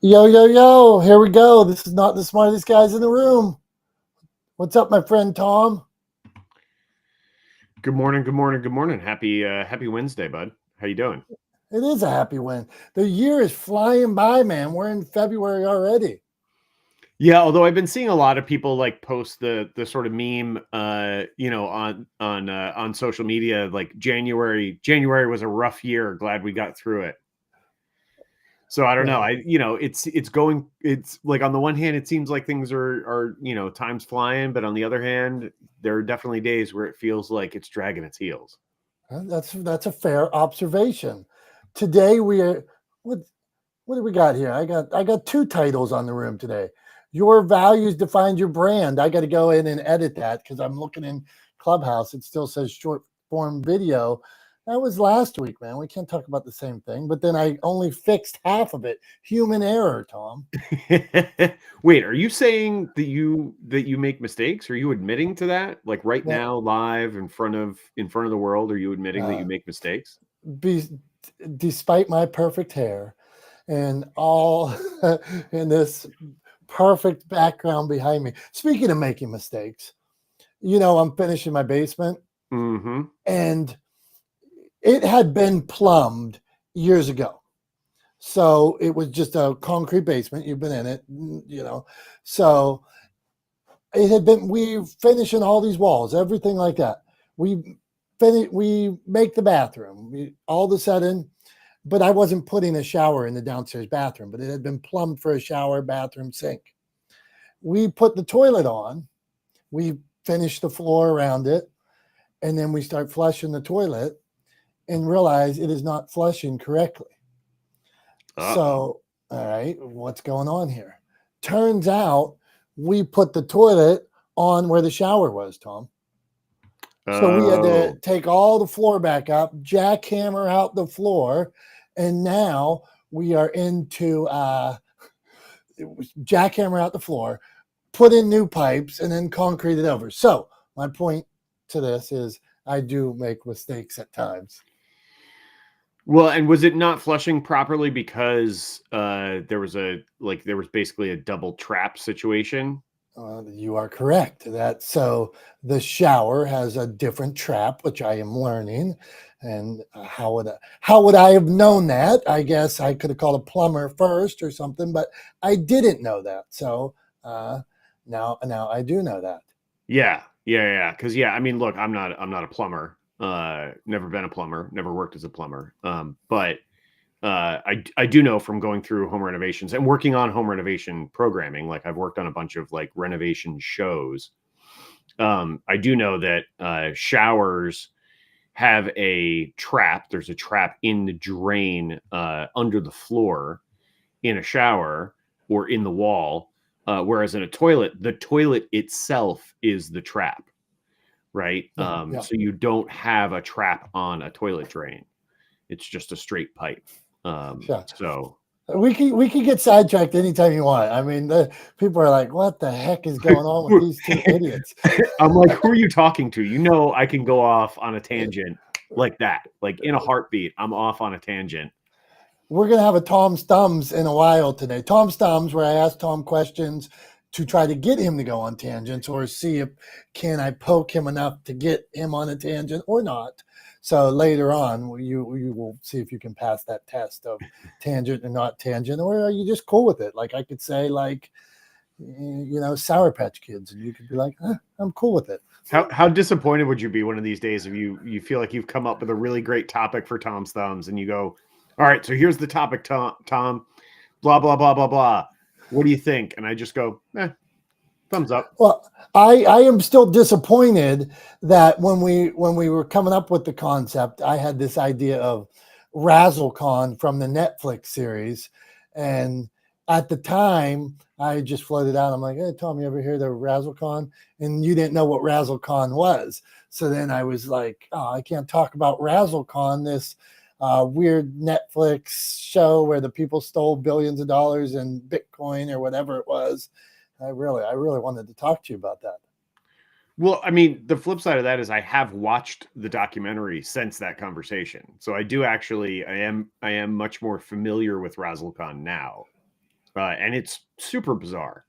Yo, yo, yo, here we go. This is not the smartest guys in the room. What's up, my friend Tom? Good morning, good morning, good morning. Happy Wednesday, bud. How you doing? It is a happy win. The year is flying by, man. We're in February already. Yeah, although I've been seeing a lot of people like post the sort of meme on social media like January was a rough year, glad we got through it. So I don't know. Right. It's like on the one hand it seems like things are time's flying, but on the other hand, there are definitely days where it feels like it's dragging its heels. That's a fair observation. Today we are what do we got here? I got two titles on the room today. Your values define your brand. I got to go in and edit that because I'm looking in Clubhouse. It still says short form video. That was last week, man. We can't talk about the same thing. But then I only fixed half of it. Human error, Tom. Wait, are you saying that you make mistakes? Are you admitting to that? Like right Well, now, live in front of the world, are you admitting that you uh, make mistakes? be, despite my perfect hair and all in this perfect background behind me. Speaking of making mistakes, I'm finishing my basement Mm-hmm. and it had been plumbed years ago. So it was just a concrete basement. You've been in it. So it had been, we finishing all these walls, everything like that. We make the bathroom. All of a sudden, but I wasn't putting a shower in the downstairs bathroom, but it had been plumbed for a shower, bathroom, sink. We put the toilet on. We finish the floor around it, and then we start flushing the toilet and realize it is not flushing correctly. Uh-oh. So, all right, what's going on here? Turns out we put the toilet on where the shower was, Tom. So we had to Oh. take all the floor back up, jackhammer out the floor, and now we are into jackhammer out the floor, put in new pipes, and then concrete it over. So my point to this is I do make mistakes at times. Well, and was it not flushing properly because there was basically a double trap situation? You are correct. That so the shower has a different trap, which I am learning. And how would I have known that? I guess I could have called a plumber first or something, but I didn't know that. So uh, now I do know that. Yeah, yeah. Because yeah, I mean, look, I'm not a plumber. Never been a plumber. Never worked as a plumber. But I do know from going through home renovations and working on home renovation programming. Like I've worked on a bunch of like renovation shows. I do know that showers have a trap. There's a trap in the drain under the floor in a shower or in the wall. Whereas in a toilet, the toilet itself is the trap, right? Yeah, yeah, So you don't have a trap on a toilet drain. It's just a straight pipe. yeah. So We can get sidetracked anytime you want. I mean, the people are like, "What the heck is going on with these two idiots?" I'm like, who are you talking to? You know, I can go off on a tangent like that. Like in a heartbeat, I'm off on a tangent. We're going to have a Tom's Thumbs in a while today. Tom's Thumbs, where I ask Tom questions to try to get him to go on tangents or see if can I poke him enough to get him on a tangent or not. So later on, you will see if you can pass that test of tangent or not tangent, or are you just cool with it? Like I could say, like Sour Patch Kids, and you could be like, I'm cool with it. How disappointed would you be one of these days if you feel like you've come up with a really great topic for Tom's Thumbs and you go, all right, so here's the topic, Tom, blah blah blah blah blah. What do you think? And I just go, thumbs up. Well, I am still disappointed that when we were coming up with the concept, I had this idea of RazzleCon from the Netflix series, and at the time I just floated out. I'm like, "Hey Tom, you ever hear the RazzleCon?" And you didn't know what RazzleCon was, so then I was like, "Oh, I can't talk about RazzleCon, this weird Netflix show where the people stole billions of dollars in Bitcoin or whatever it was." I really wanted to talk to you about that. Well, I mean, the flip side of that is I have watched the documentary since that conversation. So I do actually I am much more familiar with RazzleCon now. And it's super bizarre.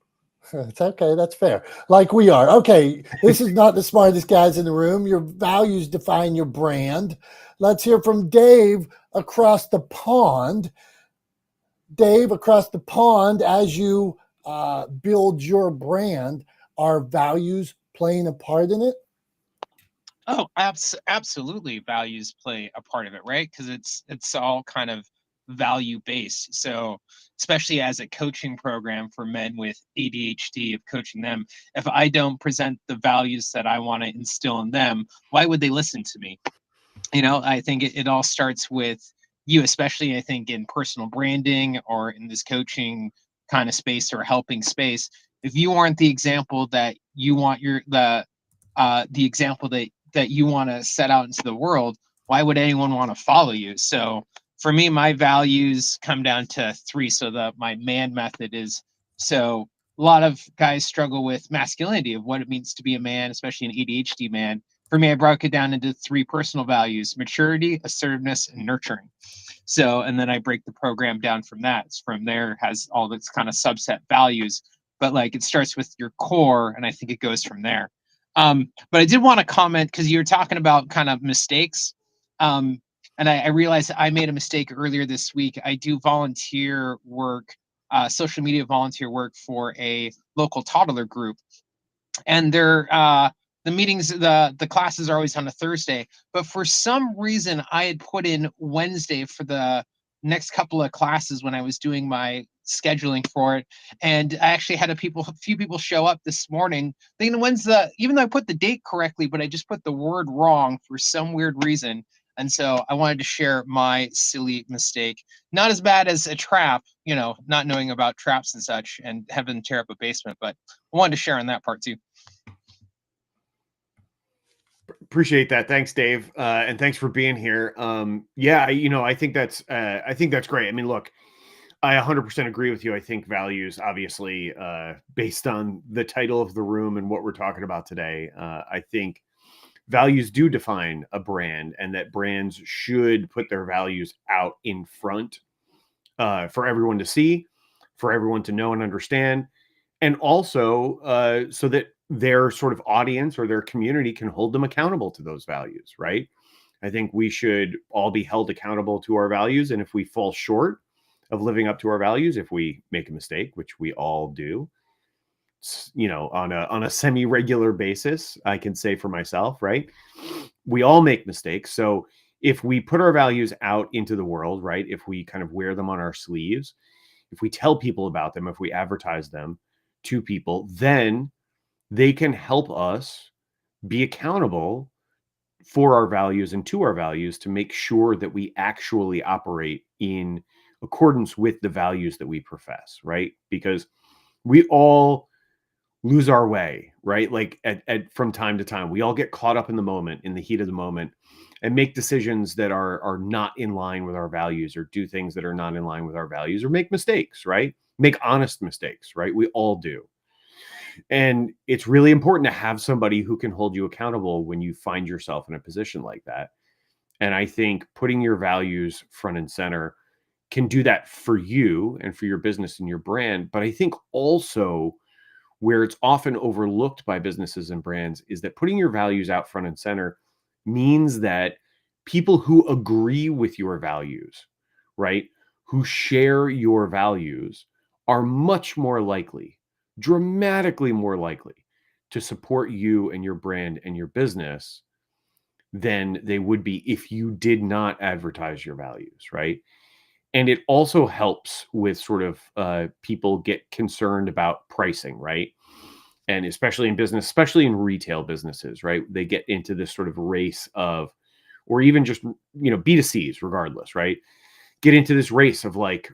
It's okay. That's fair. Like we are. Okay. This is not the smartest guys in the room. Your values define your brand. Let's hear from Dave across the pond. Dave, across the pond, as you build your brand, are values playing a part in it? Oh, absolutely. Values play a part of it, right? Because it's all kind of value based. So, especially as a coaching program for men with ADHD, of coaching them, if I don't present the values that I want to instill in them, why would they listen to me? I think it all starts with you, especially I think in personal branding or in this coaching kind of space or helping space. If you aren't the example that you want the example that you want to set out into the world, why would anyone want to follow you? So for me, my values come down to three. So my man method is, so a lot of guys struggle with masculinity, of what it means to be a man, especially an ADHD man. For me, I broke it down into three personal values: maturity, assertiveness, and nurturing. So, and then I break the program down from that. It's from there, has all this kind of subset values, but like it starts with your core, and I think it goes from there. But I did want to comment, because you were talking about kind of mistakes. And I realized I made a mistake earlier this week. I do volunteer work, social media volunteer work for a local toddler group, and the meetings, the classes are always on a Thursday, but for some reason I had put in Wednesday for the next couple of classes when I was doing my scheduling for it. And I actually had a few people show up this morning thinking when's the even though I put the date correctly, but I just put the word wrong for some weird reason. And so I wanted to share my silly mistake. Not as bad as a trap, not knowing about traps and such and having to tear up a basement, but I wanted to share on that part too. Appreciate that. Thanks, Dave. And thanks for being here. Yeah, I think that's great. I mean, look, I 100% agree with you. I think values, obviously, based on the title of the room and what we're talking about today, I think values do define a brand, and that brands should put their values out in front for everyone to see, for everyone to know and understand, and also so that their sort of audience or their community can hold them accountable to those values, right? I think we should all be held accountable to our values. And if we fall short of living up to our values, if we make a mistake, which we all do, on a semi-regular basis, I can say for myself, right? We all make mistakes. So if we put our values out into the world, right? If we kind of wear them on our sleeves, if we tell people about them, if we advertise them to people, then they can help us be accountable for our values and to our values to make sure that we actually operate in accordance with the values that we profess, right? Because we all lose our way, right? Like from time to time, we all get caught up in the moment, in the heat of the moment, and make decisions that are not in line with our values, or do things that are not in line with our values, or make mistakes, right? Make honest mistakes, right? We all do. And it's really important to have somebody who can hold you accountable when you find yourself in a position like that. And I think putting your values front and center can do that for you and for your business and your brand. But I think also where it's often overlooked by businesses and brands is that putting your values out front and center means that people who agree with your values, right, who share your values, are much more likely, dramatically more likely, to support you and your brand and your business than they would be if you did not advertise your values, right? And it also helps with sort of people get concerned about pricing, right? And especially in business, especially in retail businesses, right? They get into this sort of race of, or even just, B2Cs, regardless, right? Get into this race of like,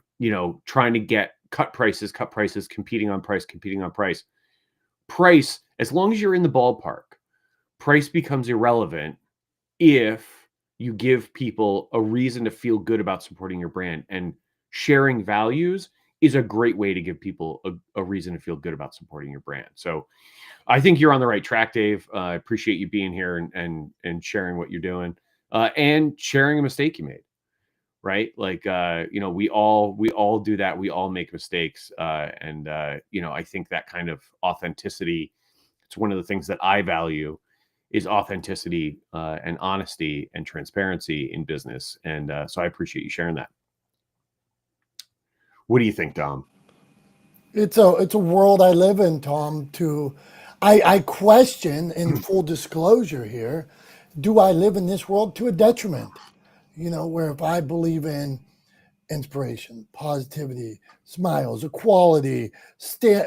trying to get cut prices, competing on price, Price, as long as you're in the ballpark, price becomes irrelevant if you give people a reason to feel good about supporting your brand. And sharing values is a great way to give people a reason to feel good about supporting your brand. So I think you're on the right track, Dave. I appreciate you being here and sharing what you're doing, and sharing a mistake you made, right? Like, we all do that. We all make mistakes. And I think that kind of authenticity, it's one of the things that I value, is authenticity and honesty and transparency in business. And so I appreciate you sharing that. What do you think, Dom? It's a world I live in, Tom. I question, in full disclosure here, do I live in this world to a detriment? Where if I believe in inspiration, positivity, smiles, equality,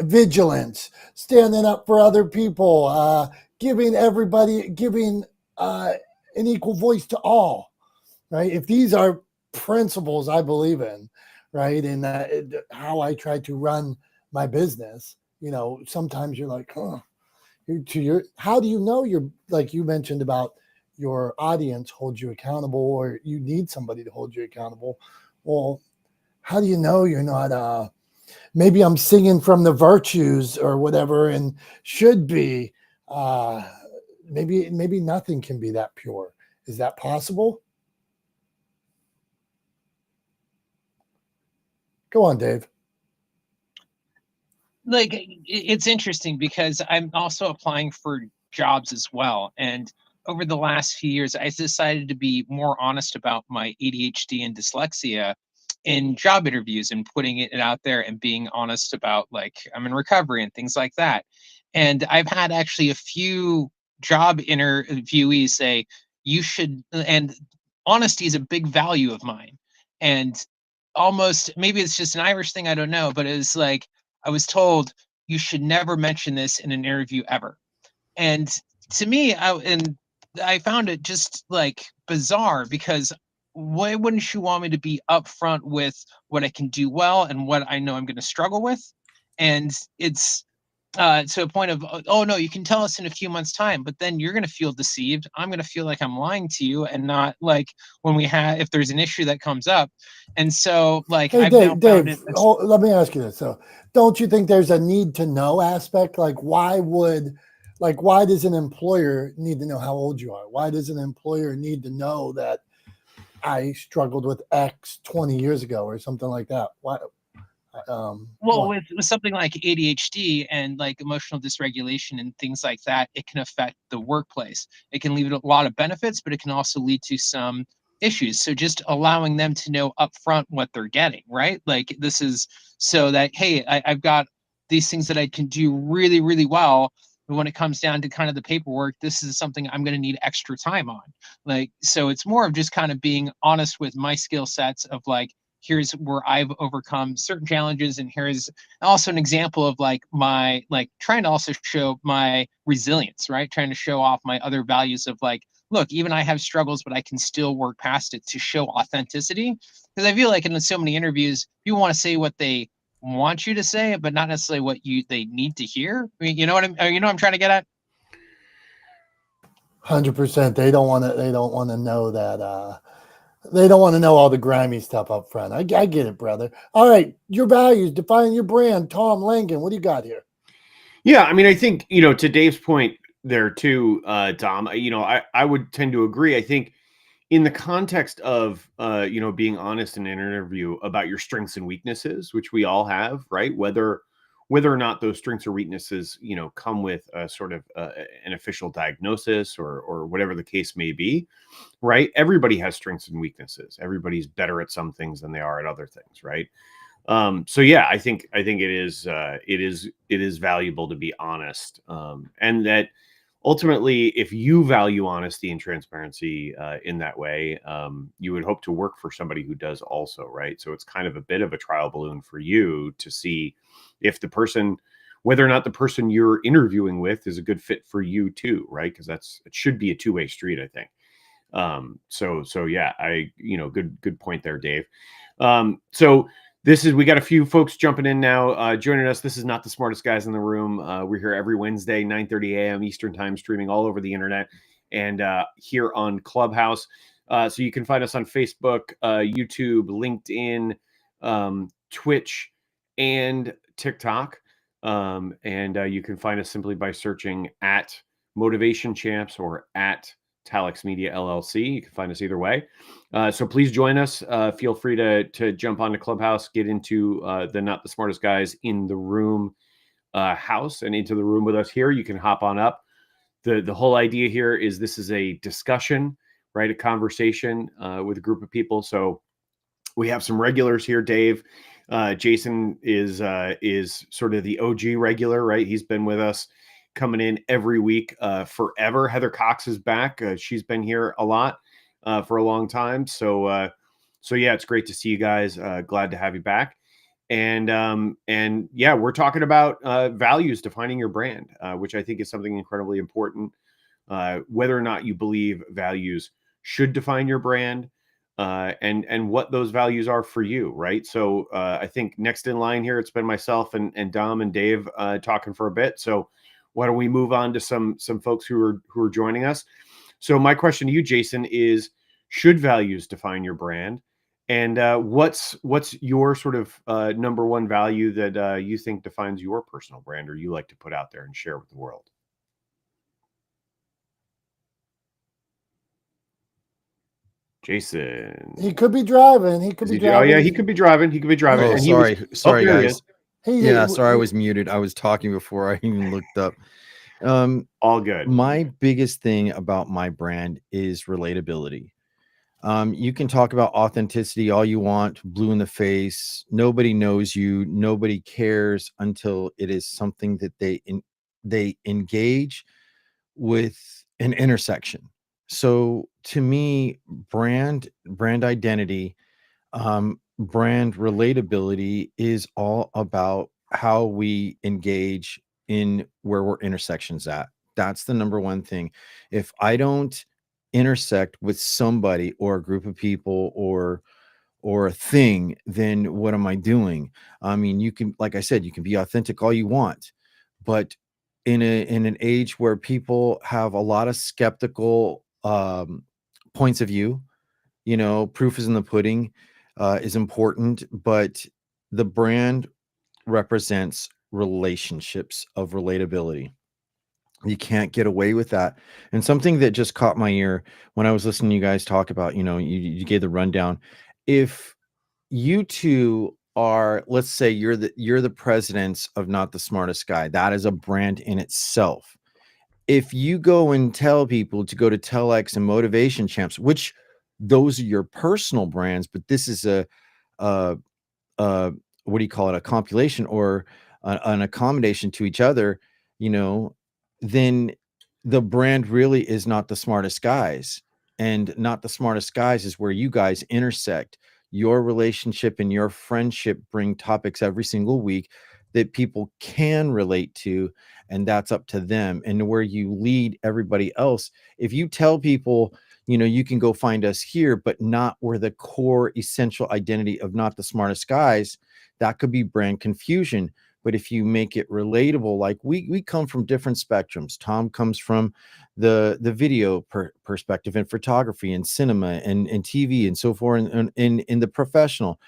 vigilance, standing up for other people, giving an equal voice to all, right? If these are principles I believe in, right, and how I try to run my business, sometimes you're like, huh, how do you know you're, like you mentioned about your audience holds you accountable, or you need somebody to hold you accountable? Well, how do you know you're not maybe I'm singing from the virtues or whatever and should be maybe nothing can be that pure. Is that possible? Go on, Dave. Like, it's interesting because I'm also applying for jobs as well. And over the last few years, I decided to be more honest about my ADHD and dyslexia in job interviews and putting it out there and being honest about, like, I'm in recovery and things like that. And I've had actually a few job interviewees say, you should, and honesty is a big value of mine. And almost, maybe it's just an Irish thing, I don't know, but it's like, I was told you should never mention this in an interview ever. And to me, I found it just like bizarre, because why wouldn't you want me to be upfront with what I can do well and what I know I'm going to struggle with? And it's to a point of, oh no, you can tell us in a few months' time, but then you're going to feel deceived. I'm going to feel like I'm lying to you, and not like when if there's an issue that comes up. And so, like, Hey, I've now found it. Let me ask you this. So, don't you think there's a need to know aspect? Why does an employer need to know how old you are? Why does an employer need to know that I struggled with X 20 years ago or something like that? Why? Well, with something like ADHD and like emotional dysregulation and things like that, it can affect the workplace. It can lead to a lot of benefits, but it can also lead to some issues. So just allowing them to know upfront what they're getting, right? Like, this is so that, hey, I've got these things that I can do really, really well. But when it comes down to kind of the paperwork, this is something I'm going to need extra time on. Like, so it's more of just kind of being honest with my skill sets of, like, here's where I've overcome certain challenges, and here's also an example of like my, like, trying to also show my resilience, right? Trying to show off my other values of, like, look, even I have struggles, but I can still work past it, to show authenticity. Because I feel like in so many interviews, people want to say what they want you to say, but not necessarily what they need to hear. I mean, you know what I'm trying to get at? 100%. They don't want to. They don't want to know that. They don't want to know all the grimy stuff up front. I get it, brother. All right, your values, define your brand. Tom Langan, what do you got here? Yeah, I mean, I think, to Dave's point there too, Dom, I would tend to agree. I think in the context of, being honest in an interview about your strengths and weaknesses, which we all have, right? Whether or not those strengths or weaknesses, come with a sort of an official diagnosis or whatever the case may be, right? Everybody has strengths and weaknesses. Everybody's better at some things than they are at other things, right? So yeah, I think it is valuable to be honest, and that ultimately, if you value honesty and transparency in that way, you would hope to work for somebody who does also, right? So it's kind of a bit of a trial balloon for you to see if whether or not the person you're interviewing with is a good fit for you too, right? Because it should be a two-way street, I think. So yeah, good point there, Dave. So we got a few folks jumping in now, joining us. This is Not the Smartest Guys in the Room. We're here every Wednesday, 9:30 a.m. Eastern time, streaming all over the internet and here on Clubhouse. So you can find us on Facebook, YouTube, LinkedIn, Twitch, and TikTok. And you can find us simply by searching at Motivation Champs or at Talex Media LLC. You can find us either way. So please join us. Feel free to jump onto Clubhouse, get into the Not the Smartest Guys in the Room house and into the room with us here. You can hop on up. The whole idea here is this is a discussion, right? A conversation with a group of people. So we have some regulars here. Dave, Jason is sort of the OG regular, right? He's been with us coming in every week forever. Heather Cox is back. She's been here a lot for a long time. So yeah, it's great to see you guys. Glad to have you back. And yeah, we're talking about values, defining your brand, which I think is something incredibly important. Whether or not you believe values should define your brand, and what those values are for you, right? So I think next in line here, it's been myself and Dom and Dave talking for a bit. So why don't we move on to some folks who are joining us? So my question to you, Jason, is: should values define your brand? And what's your sort of number one value that you think defines your personal brand, or you like to put out there and share with the world? Jason. He could be driving. He could be driving. Oh yeah, he could be driving. He could be driving. Oh, And sorry, there he guys. is. Yeah, sorry, I was muted. I was talking before I even looked up. All good. My biggest thing about my brand is relatability. You can talk about authenticity all you want, blue in the face. Nobody knows you. Nobody cares until it is something that they engage with an intersection. So to me, brand identity, brand relatability is all about how we engage in where we're intersections at. That's the number one thing. If I don't intersect with somebody or a group of people or a thing, then what am I doing? I mean, you can, like I said, you can be authentic all you want, but in an age where people have a lot of skeptical points of view, proof is in the pudding, is important, but the brand represents relationships of relatability. You can't get away with that. And something that just caught my ear when I was listening to you guys talk about, you gave the rundown. If you two are, let's say you're the presidents of Not the Smartest Guy, that is a brand in itself. If you go and tell people to go to Talex and Motivation Champs, which those are your personal brands, but this is a what do you call it? A compilation or an accommodation to each other, then the brand really is Not the Smartest Guys. And Not the Smartest Guys is where you guys intersect. Your relationship and your friendship bring topics every single week that people can relate to, and that's up to them. And where you lead everybody else, if you tell people, you can go find us here, but not where the core essential identity of Not the Smartest Guys, that could be brand confusion. But if you make it relatable, like we come from different spectrums. Tom comes from the video perspective and photography and cinema and TV and so forth, and in the professional.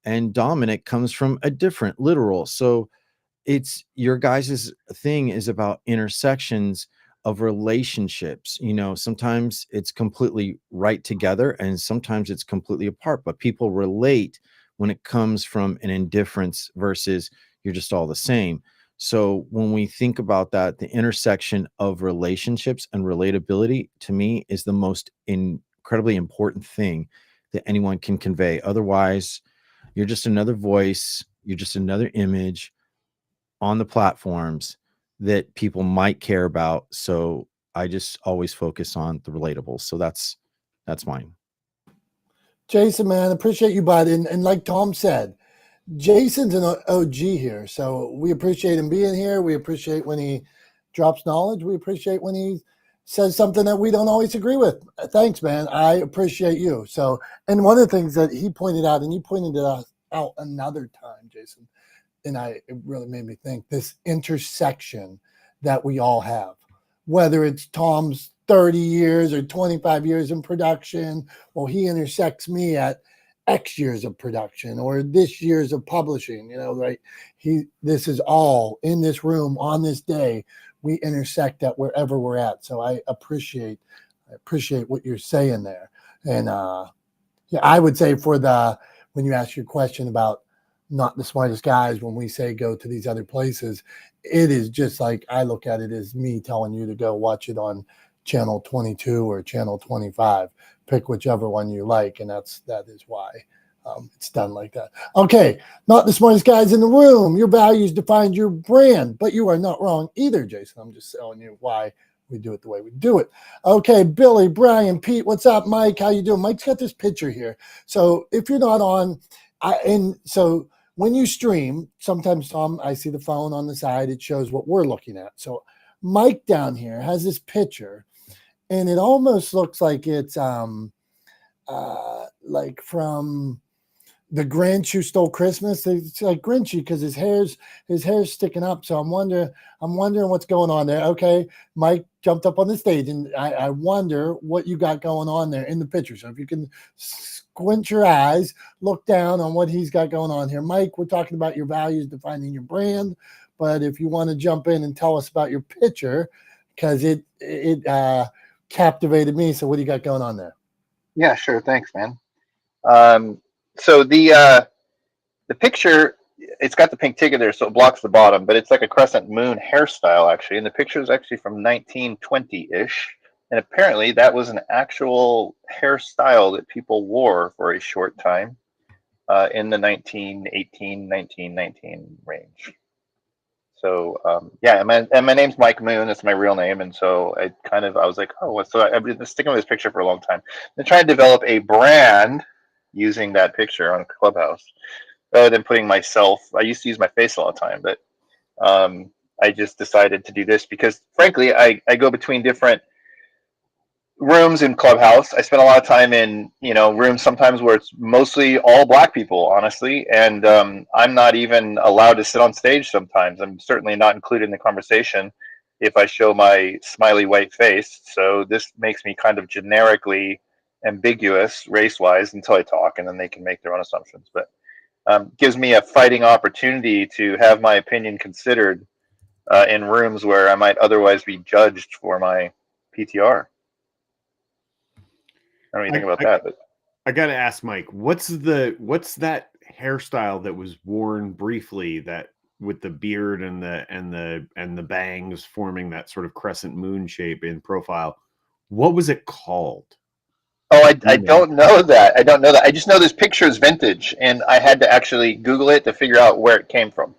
And Dominick comes from a different literal. So it's your guys's thing is about intersections of relationships. Sometimes it's completely right together and sometimes it's completely apart, but people relate when it comes from an indifference versus you're just all the same. So when we think about that, the intersection of relationships and relatability to me is the most incredibly important thing that anyone can convey. Otherwise, you're just another voice, you're just another image on the platforms that people might care about. So I just always focus on the relatable. So that's mine. Jason, man, appreciate you, bud. And like Tom said, Jason's an OG here, so we appreciate him being here. We appreciate when he drops knowledge. We appreciate when he says something that we don't always agree with. Thanks, man. I appreciate you. So, and one of the things that he pointed out, and you pointed it out another time, Jason, and it really made me think, this intersection that we all have, whether it's Tom's 30 years or 25 years in production, well, he intersects me at X years of production or this years of publishing, right? This is all in this room on this day. We intersect at wherever we're at. So I appreciate I appreciate what you're saying there. And yeah, I would say when you ask your question about not the smartest guys, when we say go to these other places, it is just like I look at it as me telling you to go watch it on channel 22 or channel 25. Pick whichever one you like, and that is why it's done like that. Okay, not the smartest guys in the room. Your values define your brand, but you are not wrong either, Jason. I'm just telling you why we do it the way we do it. Okay, Billy, Brian, Pete, what's up? Mike, how you doing? Mike's got this picture here. So if you're not on, so when you stream, sometimes, Tom, I see the phone on the side. It shows what we're looking at. So Mike down here has this picture, and it almost looks like it's like from The Grinch Who Stole Christmas. It's like Grinchy because his hair's sticking up. So I'm wondering what's going on there. Okay, Mike jumped up on the stage, and I wonder what you got going on there in the picture. So if you can squint your eyes, look down on what he's got going on here. Mike, we're talking about your values defining your brand, but if you want to jump in and tell us about your picture, because it captivated me. So what do you got going on there? Yeah, sure. Thanks, man. So the picture, it's got the pink ticket there, so it blocks the bottom, but it's like a crescent moon hairstyle, actually. And the picture is actually from 1920-ish. And apparently that was an actual hairstyle that people wore for a short time in the 1918, 1919 range. So yeah, and my name's Mike Moon. That's my real name, and so I was like, oh, so I've been sticking with this picture for a long time. And trying to develop a brand using that picture on Clubhouse, rather than putting myself. I used to use my face all the time, but I just decided to do this because, frankly, I go between different rooms in Clubhouse. I spend a lot of time in rooms sometimes where it's mostly all black people, honestly, and I'm not even allowed to sit on stage sometimes. I'm certainly not included in the conversation if I show my smiley white face. So this makes me kind of generically ambiguous race-wise until I talk, and then they can make their own assumptions. But gives me a fighting opportunity to have my opinion considered in rooms where I might otherwise be judged for my PTR. I don't know anything about that, but I gotta ask Mike, what's that hairstyle that was worn briefly, that with the beard and the bangs forming that sort of crescent moon shape in profile? What was it called? Oh, I don't know that. I don't know that. I just know this picture is vintage, and I had to actually Google it to figure out where it came from.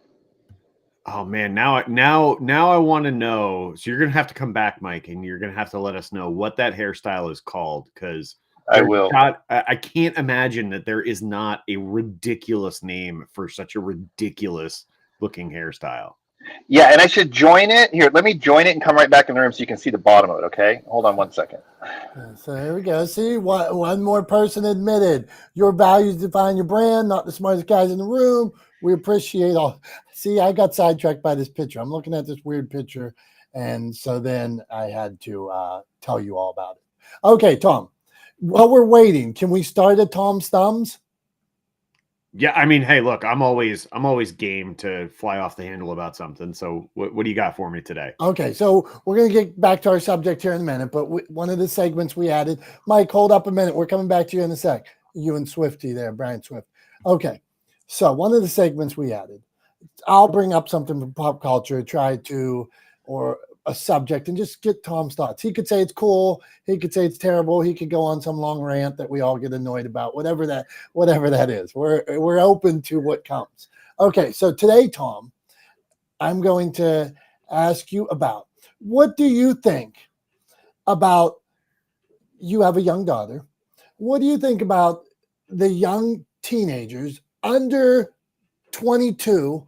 Oh man, now I want to know. So you're gonna have to come back, Mike, and you're gonna have to let us know what that hairstyle is called, because I will. I can't imagine that there is not a ridiculous name for such a ridiculous looking hairstyle. Yeah, and I should join it. Here, let me join it and come right back in the room so you can see the bottom of it, okay? Hold on 1 second. So there we go. See, one more person admitted. Your values define your brand, not the smartest guys in the room. We appreciate all. See, I got sidetracked by this picture. I'm looking at this weird picture, and so then I had to tell you all about it. Okay, Tom, while we're waiting, can we start at Tom's Thumbs? Yeah, I mean, hey, look, I'm always game to fly off the handle about something. So what do you got for me today? Okay, so we're going to get back to our subject here in a minute, but one of the segments we added, Mike, hold up a minute. We're coming back to you in a sec. You and Swifty there, Brian Swift. Okay, so one of the segments we added, I'll bring up something from pop culture, or a subject, and just get Tom's thoughts. He could say it's cool. He could say it's terrible. He could go on some long rant that we all get annoyed about, whatever that is. We're open to what comes. Okay, so today, Tom, I'm going to ask you about, what do you think about, you have a young daughter. What do you think about the young teenagers under 22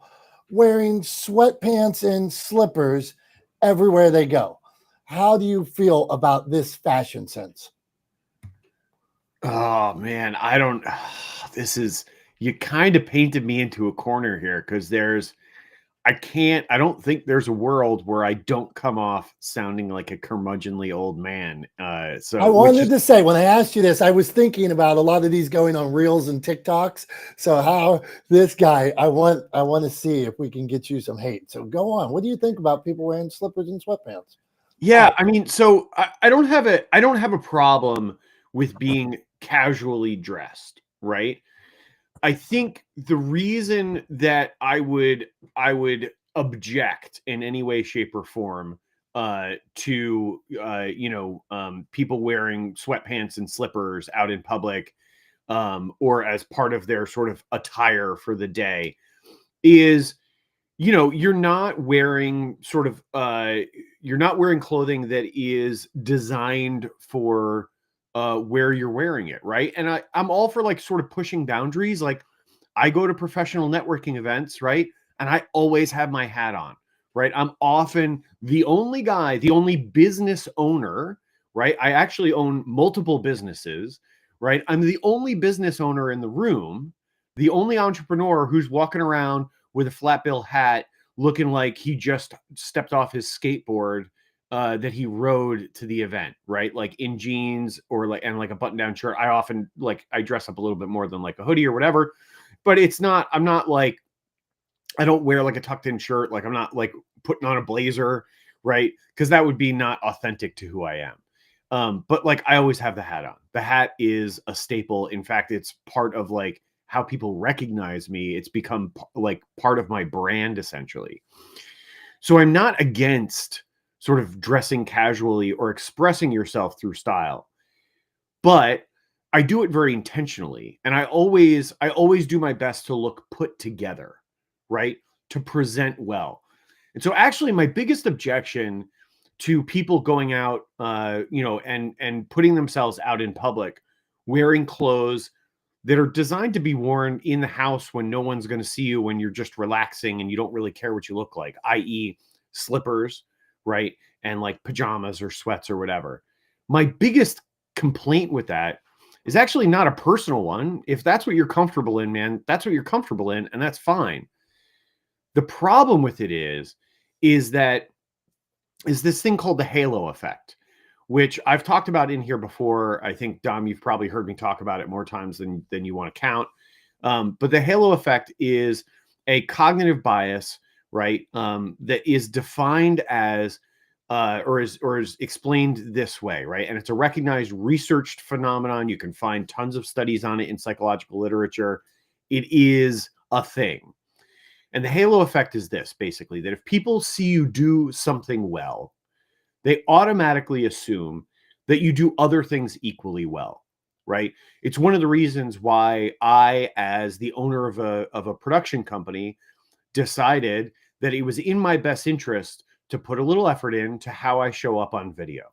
wearing sweatpants and slippers everywhere they go? How do you feel about this fashion sense? Oh man, I don't. You kind of painted me into a corner here, because I don't think there's a world where I don't come off sounding like a curmudgeonly old man. So I wanted to say, when I asked you this, I was thinking about a lot of these going on Reels and TikToks. So how this guy, I want to see if we can get you some hate. So go on. What do you think about people wearing slippers and sweatpants? Yeah, I mean, so I don't have a problem with being casually dressed, right? I think the reason that I would object in any way, shape, or form to people wearing sweatpants and slippers out in public, or as part of their sort of attire for the day, is you're not wearing you're not wearing clothing that is designed for where you're wearing it, right? And I'm all for like sort of pushing boundaries. Like I go to professional networking events, right? And I always have my hat on, right? I'm often the only guy, the only business owner, right? I actually own multiple businesses, right? I'm the only business owner in the room, the only entrepreneur who's walking around with a flat bill hat looking like he just stepped off his skateboard that he rode to the event, right? Like in jeans or like a button down shirt. I often I dress up a little bit more than like a hoodie or whatever, but I'm not like, I don't wear like a tucked in shirt. Like I'm not like putting on a blazer, right? Because that would be not authentic to who I am. But like I always have the hat on. The hat is a staple. In fact, it's part of like how people recognize me. It's become like part of my brand essentially. So I'm not against sort of dressing casually or expressing yourself through style, but I do it very intentionally. And I always do my best to look put together, right? To present well. And so actually my biggest objection to people going out, and putting themselves out in public, wearing clothes that are designed to be worn in the house when no one's going to see you, when you're just relaxing and you don't really care what you look like, i.e. slippers, right? And like pajamas or sweats or whatever. My biggest complaint with that is actually not a personal one. If that's what you're comfortable in, man, that's what you're comfortable in, and that's fine. The problem with it is this thing called the halo effect, which I've talked about in here before. I think, Dom, you've probably heard me talk about it more times than you want to count. But the halo effect is a cognitive bias, right? That is defined as, or is explained this way, right? And it's a recognized researched phenomenon. You can find tons of studies on it in psychological literature. It is a thing. And the halo effect is this, basically, that if people see you do something well, they automatically assume that you do other things equally well, right? It's one of the reasons why I, as the owner of a production company, decided that it was in my best interest to put a little effort into how I show up on video,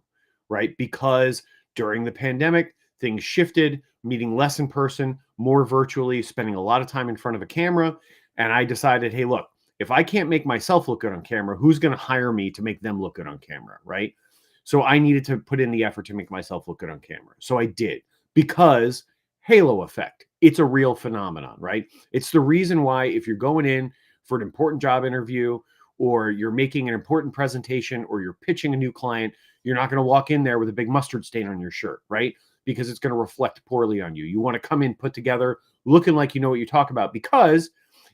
right? Because during the pandemic, things shifted, meeting less in person, more virtually, spending a lot of time in front of a camera. And I decided, hey, look, if I can't make myself look good on camera, who's going to hire me to make them look good on camera, right? So I needed to put in the effort to make myself look good on camera. So I did, because halo effect, it's a real phenomenon, right? It's the reason why if you're going in for an important job interview, or you're making an important presentation, or you're pitching a new client, you're not going to walk in there with a big mustard stain on your shirt, right? Because it's going to reflect poorly on you. You want to come in put together, looking like you know what you talk about, because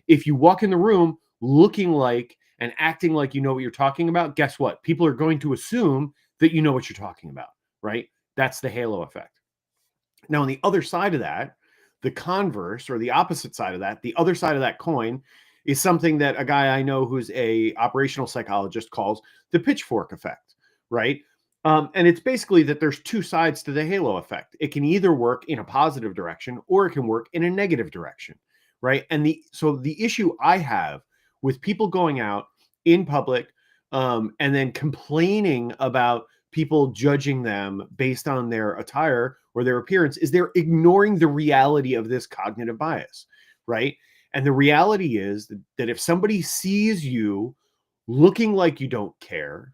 if you walk in the room looking like and acting like you know what you're talking about, guess what? People are going to assume that you know what you're talking about, right? That's the halo effect. Now, on the other side of that, the converse, or the opposite side of that, the other side of that coin, is something that a guy I know who's a operational psychologist calls the pitchfork effect, right? And it's basically that there's two sides to the halo effect. It can either work in a positive direction or it can work in a negative direction, right? And so the issue I have with people going out in public, and then complaining about people judging them based on their attire or their appearance, is they're ignoring the reality of this cognitive bias, right? And the reality is that if somebody sees you looking like you don't care,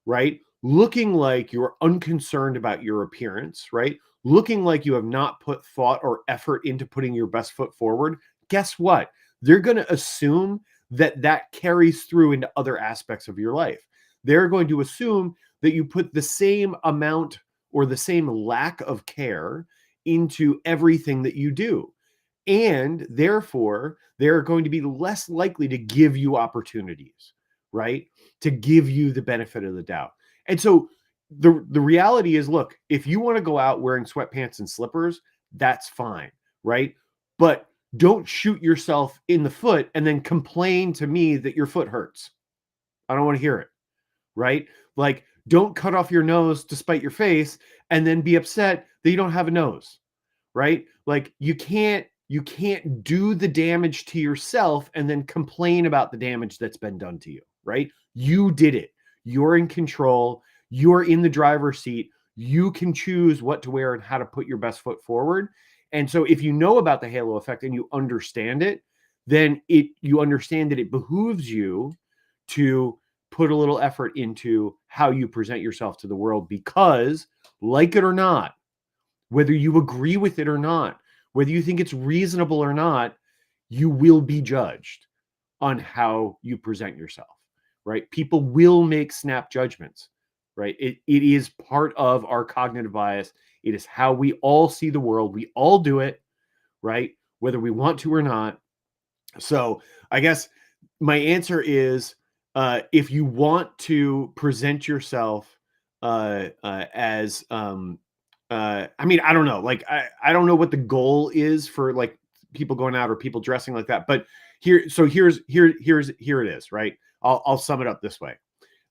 right? Looking like you're unconcerned about your appearance, right? Looking like you have not put thought or effort into putting your best foot forward, guess what? They're going to assume that carries through into other aspects of your life. They're going to assume that you put the same amount or the same lack of care into everything that you do. And therefore, they're going to be less likely to give you opportunities, right? To give you the benefit of the doubt. And so the reality is, look, if you want to go out wearing sweatpants and slippers, that's fine, right? But don't shoot yourself in the foot and then complain to me that your foot hurts. I don't want to hear it, right? Like, don't cut off your nose to spite your face and then be upset that you don't have a nose, right? Like, you can't do the damage to yourself and then complain about the damage that's been done to you, right? You did it. You're in control. You're in the driver's seat. You can choose what to wear and how to put your best foot forward. And so if you know about the halo effect and you understand it, then you understand that it behooves you to put a little effort into how you present yourself to the world, because, like it or not, whether you agree with it or not, whether you think it's reasonable or not, you will be judged on how you present yourself, right? People will make snap judgments, right? It is part of our cognitive bias. It is how we all see the world. We all do it, right? Whether we want to or not. So I guess my answer is, if you want to present yourself as, I mean, I don't know, like, I don't know what the goal is for like people going out or people dressing like that, but here it is, right? I'll sum it up this way.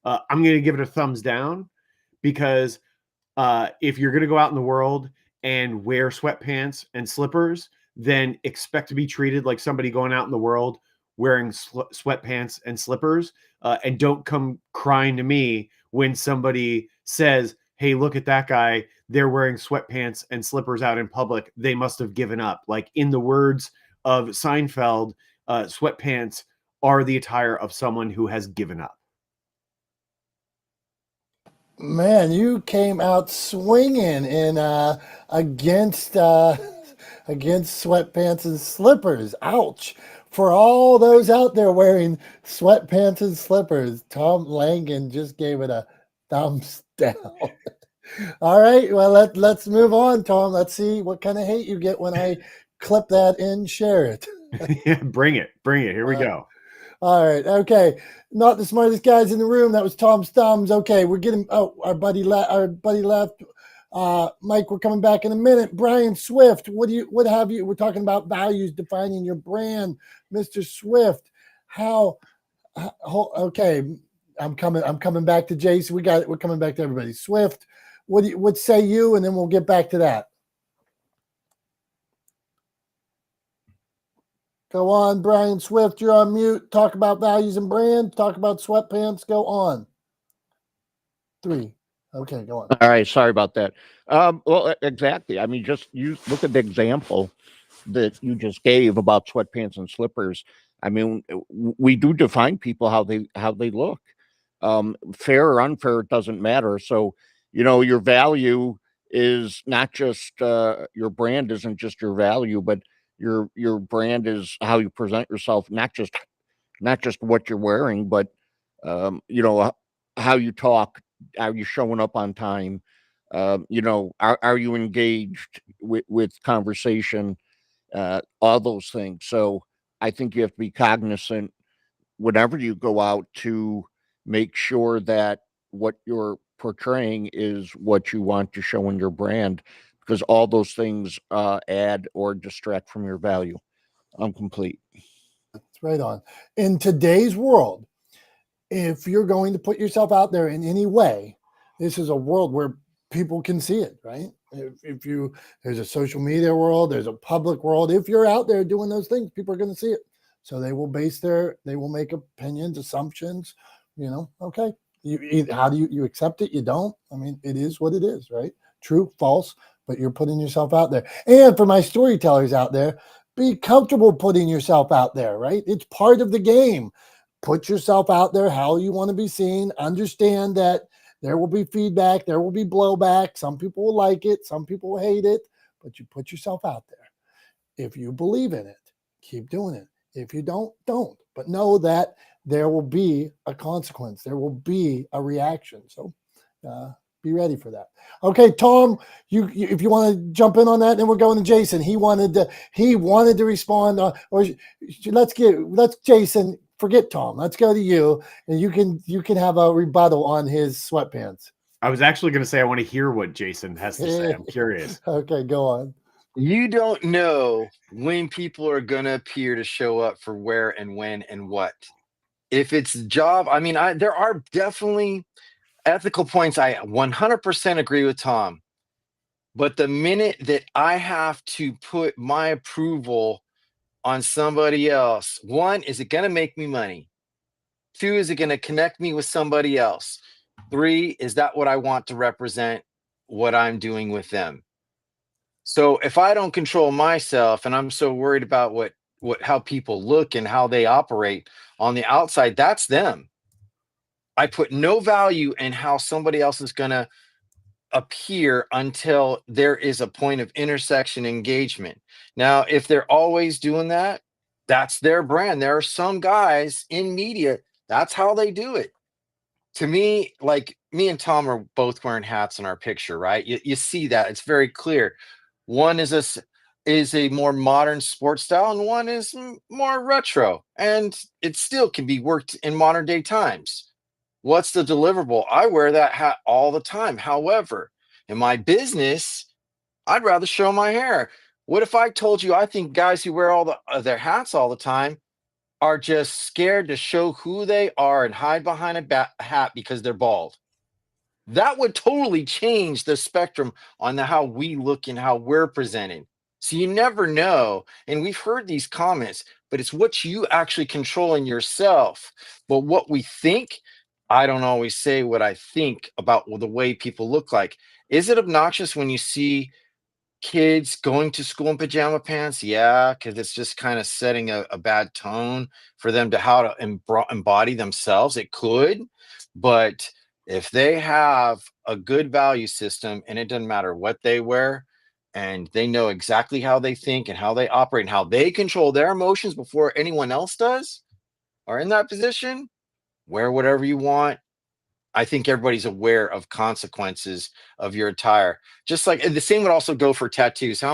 I'm going to give it a thumbs down, because if you're going to go out in the world and wear sweatpants and slippers, then expect to be treated like somebody going out in the world wearing sweatpants and slippers, and don't come crying to me when somebody says, hey, look at that guy, they're wearing sweatpants and slippers out in public, they must have given up. Like, in the words of Seinfeld, sweatpants are the attire of someone who has given up. Man, you came out swinging in against sweatpants and slippers. Ouch. For all those out there wearing sweatpants and slippers, Tom Langan just gave it a thumbs down. All right, well, let's move on, Tom. Let's see what kind of hate you get when I clip that and share it. Yeah, bring it. Here we go. All right, okay. Not the smartest guys in the room. That was Tom's thumbs. Okay, we're getting. Oh, our buddy left. Mike, we're coming back in a minute. Brian Swift, what have you? We're talking about values, defining your brand, Mr. Swift. Okay, I'm coming back to Jason. We're coming back to everybody. Swift, what say you? And then we'll get back to that. Go on, Brian Swift. You're on mute. Talk about values and brand. Talk about sweatpants. Go on. 3. Okay, go on. All right, sorry about that. Well, exactly. I mean, just look at the example that you just gave about sweatpants and slippers. I mean, we do define people how they look. Fair or unfair, it doesn't matter. So, your value is not just your brand isn't just your value, but your brand is how you present yourself, not just what you're wearing, but how you talk. Are you showing up on time? Are you engaged with conversation? All those things. So I think you have to be cognizant whenever you go out to make sure that what you're portraying is what you want to show in your brand, because all those things add or distract from your value. I'm complete. That's right on. In today's world, if you're going to put yourself out there in any way, this is a world where people can see it, right? There's a social media world, there's a public world. If you're out there doing those things, people are going to see it. So they will make opinions, assumptions, okay. How do you accept it? You don't. I mean, it is what it is, right? True, false, but you're putting yourself out there. And for my storytellers out there, be comfortable putting yourself out there, right? It's part of the game. Put yourself out there how you want to be seen. Understand that there will be feedback. There will be blowback. Some people will like it. Some people will hate it. But you put yourself out there. If you believe in it, keep doing it. If you don't. But know that there will be a consequence. There will be a reaction. So be ready for that. Okay, Tom, you if you want to jump in on that, then we're going to Jason. He wanted to respond. Or let's Jason forget Tom. Let's go to you, and you can have a rebuttal on his sweatpants. I was actually going to say I want to hear what Jason has to say. I'm curious. Okay, go on. You don't know when people are going to appear to show up for where and when and what. If it's a job, I mean, there are definitely ethical points. I 100% agree with Tom. But the minute that I have to put my approval on somebody else, one, is it going to make me money? Two, is it going to connect me with somebody else? Three, is that what I want to represent what I'm doing with them? So if I don't control myself and I'm so worried about how people look and how they operate on the outside, that's them. I put no value in how somebody else is going to appear until there is a point of intersection engagement. Now, if they're always doing that, that's their brand. There are some guys in media, that's how they do it. To me, like me and Tom are both wearing hats in our picture, right? You see that. It's very clear. One is a more modern sports style and one is more retro. And it still can be worked in modern day times. What's the deliverable? I wear that hat all the time. However, in my business, I'd rather show my hair. What if I told you I think guys who wear all their hats all the time are just scared to show who they are and hide behind a hat because they're bald? That would totally change the spectrum on how we look and how we're presented. So you never know. And we've heard these comments, but it's what you actually control in yourself. But what we think, I don't always say what I think about the way people look like. Is it obnoxious when you see kids going to school in pajama pants? Yeah, because it's just kind of setting a bad tone for them to how to embody themselves. It could, but if they have a good value system and it doesn't matter what they wear and they know exactly how they think and how they operate and how they control their emotions before anyone else does, are in that position, wear whatever you want. I think everybody's aware of consequences of your attire. Just like, and the same would also go for tattoos.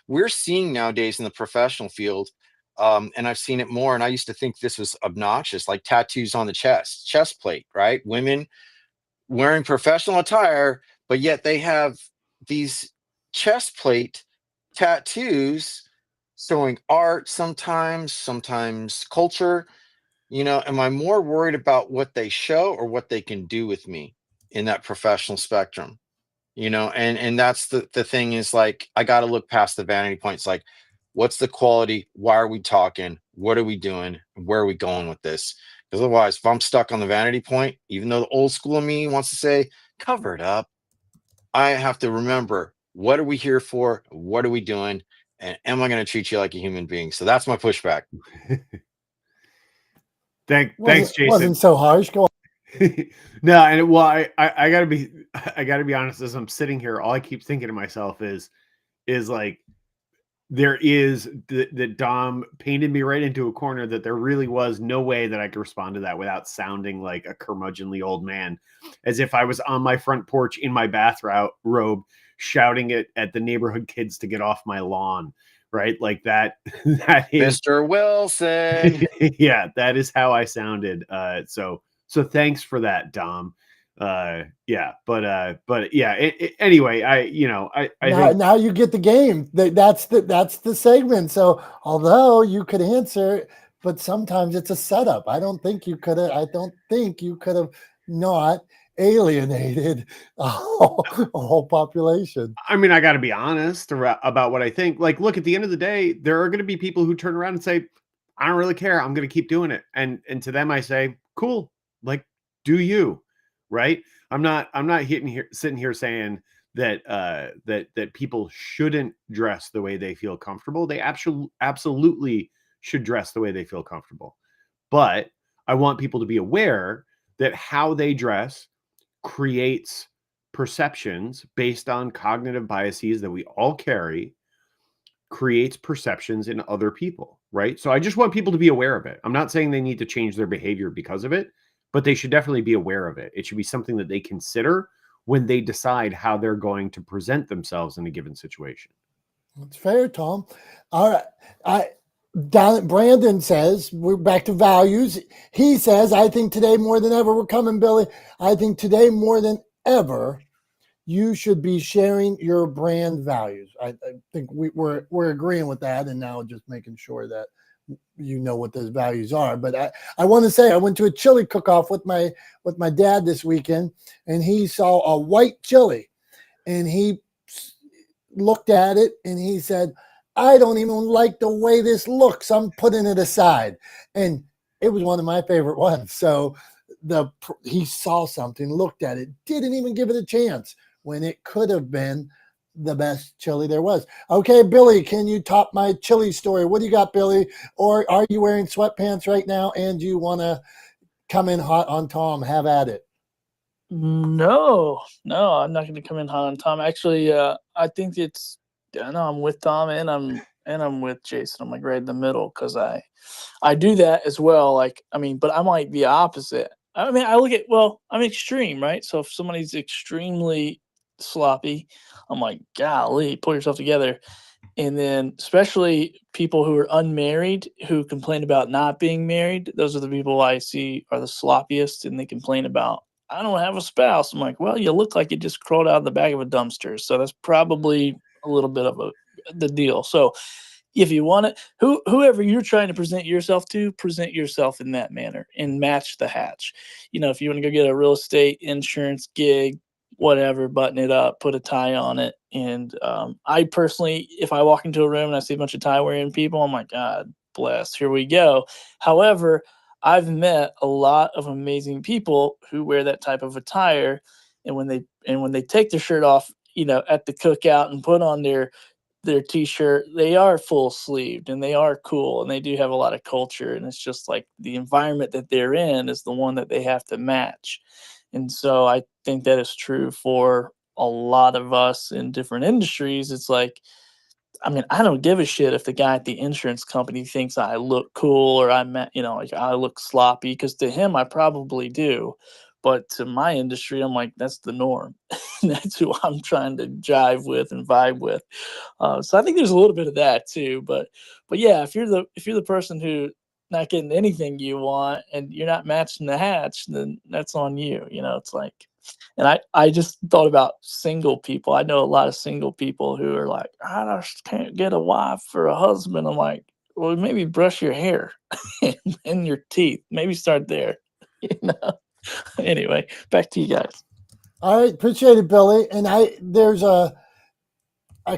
We're seeing nowadays in the professional field, and I've seen it more, and I used to think this was obnoxious, like tattoos on the chest plate, right? Women wearing professional attire, but yet they have these chest plate tattoos showing art sometimes culture. Am I more worried about what they show or what they can do with me in that professional spectrum? And that's the thing is, like, I got to look past the vanity points. Like, what's the quality? Why are we talking? What are we doing? Where are we going with this? Because otherwise, if I'm stuck on the vanity point, even though the old school of me wants to say, cover it up, I have to remember, what are we here for? What are we doing? And am I going to treat you like a human being? So that's my pushback. Thanks, Jason. Wasn't so harsh. Go on. No, and well, I gotta be honest. As I'm sitting here, all I keep thinking to myself is like, there is that Dom painted me right into a corner that there really was no way that I could respond to that without sounding like a curmudgeonly old man, as if I was on my front porch in my bathrobe shouting at the neighborhood kids to get off my lawn. Right, like that. That is Mr. Wilson. Yeah, that is how I sounded. So thanks for that, Dom. Yeah, but yeah. Anyway, I think Now you get the game. That's the segment. So although you could answer, but sometimes it's a setup. I don't think you could have not alienated a whole population. I mean, I got to be honest about what I think. Like, look, at the end of the day, there are going to be people who turn around and say, I don't really care. I'm going to keep doing it. And to them, I say, cool, like, do you, right? I'm not sitting here saying that that people shouldn't dress the way they feel comfortable. They absolutely should dress the way they feel comfortable. But I want people to be aware that how they dress creates perceptions based on cognitive biases that we all carry, creates perceptions in other people, right? So I just want people to be aware of it. I'm not saying they need to change their behavior because of it, but they should definitely be aware of it. It should be something that they consider when they decide how they're going to present themselves in a given situation. That's fair, Tom. All right. Brandon says, we're back to values. He says, I think today more than ever, we're coming, Billy. I think today more than ever, you should be sharing your brand values. I think we're agreeing with that, and now just making sure that you know what those values are. But I want to say I went to a chili cook-off with my dad this weekend, and he saw a white chili, and he looked at it and he said, I don't even like the way this looks. I'm putting it aside. And it was one of my favorite ones. So he saw something, looked at it, didn't even give it a chance when it could have been the best chili there was. Okay, Billy, can you top my chili story? What do you got, Billy? Or are you wearing sweatpants right now and do you want to come in hot on Tom? Have at it. No, I'm not going to come in hot on Tom. Actually, I think I'm with Tom and I'm with Jason. I'm like right in the middle because I do that as well. Like, I mean, but I'm like the opposite. I mean, I'm extreme, right? So if somebody's extremely sloppy, I'm like, golly, pull yourself together. And then especially people who are unmarried who complain about not being married, those are the people I see are the sloppiest, and they complain about, I don't have a spouse. I'm like, well, you look like you just crawled out of the back of a dumpster. So that's probably a little bit of the deal. So if you want it, whoever you're trying to present yourself to, present yourself in that manner and match the hatch. If you want to go get a real estate insurance gig, whatever, button it up, put a tie on it. And I personally, if I walk into a room and I see a bunch of tie wearing people, I'm like, God bless, here we go. However, I've met a lot of amazing people who wear that type of attire, and when they take their shirt off, at the cookout and put on their t-shirt, they are full sleeved and they are cool and they do have a lot of culture, and it's just like the environment that they're in is the one that they have to match. And so I think that is true for a lot of us in different industries. It's like, I mean, I don't give a shit if the guy at the insurance company thinks I look cool or like I look sloppy, because to him, I probably do. But to my industry, I'm like, that's the norm. That's who I'm trying to jive with and vibe with. So I think there's a little bit of that too. But yeah, if you're the person who not getting anything you want and you're not matching the hatch, then that's on you. It's like, and I just thought about single people. I know a lot of single people who are like, I just can't get a wife or a husband. I'm like, well, maybe brush your hair and your teeth. Maybe start there. Anyway, back to you guys. All right, appreciate it, Billy. And there's a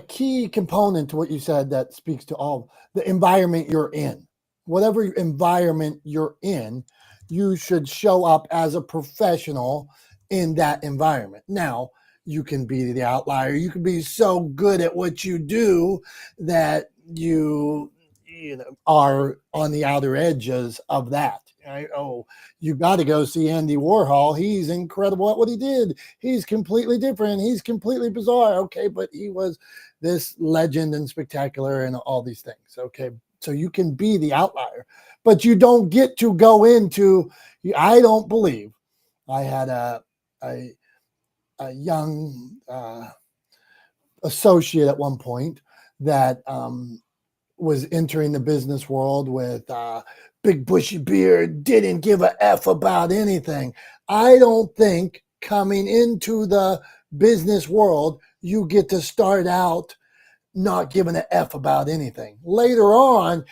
key component to what you said that speaks to all the environment you're in. Whatever environment you're in, you should show up as a professional in that environment. Now, you can be the outlier. You can be so good at what you do that you are on the outer edges of that. Right? Oh, you got to go see Andy Warhol. He's incredible at what he did. He's completely different. He's completely bizarre. Okay, but he was this legend and spectacular and all these things. Okay, so you can be the outlier, but you don't get to go into. I don't believe. I had a young associate at one point that was entering the business world with big bushy beard, didn't give a F about anything. I don't think coming into the business world, you get to start out not giving a F about anything. Later on,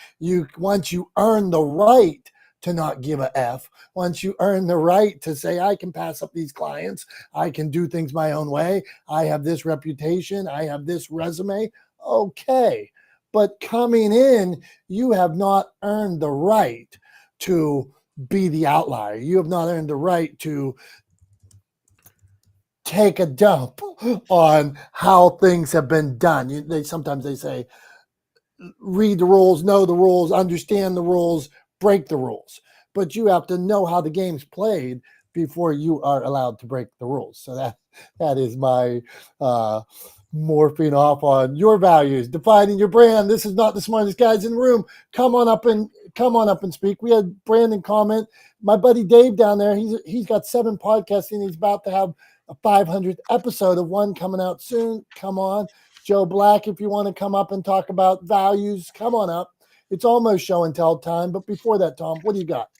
once you earn the right to not give a F, once you earn the right to say, I can pass up these clients, I can do things my own way, I have this reputation, I have this resume, okay. But coming in, you have not earned the right to be the outlier. You have not earned the right to take a dump on how things have been done. Sometimes they say, read the rules, know the rules, understand the rules, break the rules. But you have to know how the game's played before you are allowed to break the rules. So that is my morphing off on your values, defining your brand. This is not the smartest guys in the room. Come on up and speak. We had Brandon comment. My buddy Dave down there, he's got 7 podcasts and he's about to have a 500th episode of one coming out soon. Come on. Joe Black, if you want to come up and talk about values, come on up. It's almost show and tell time. But before that, Tom, what do you got?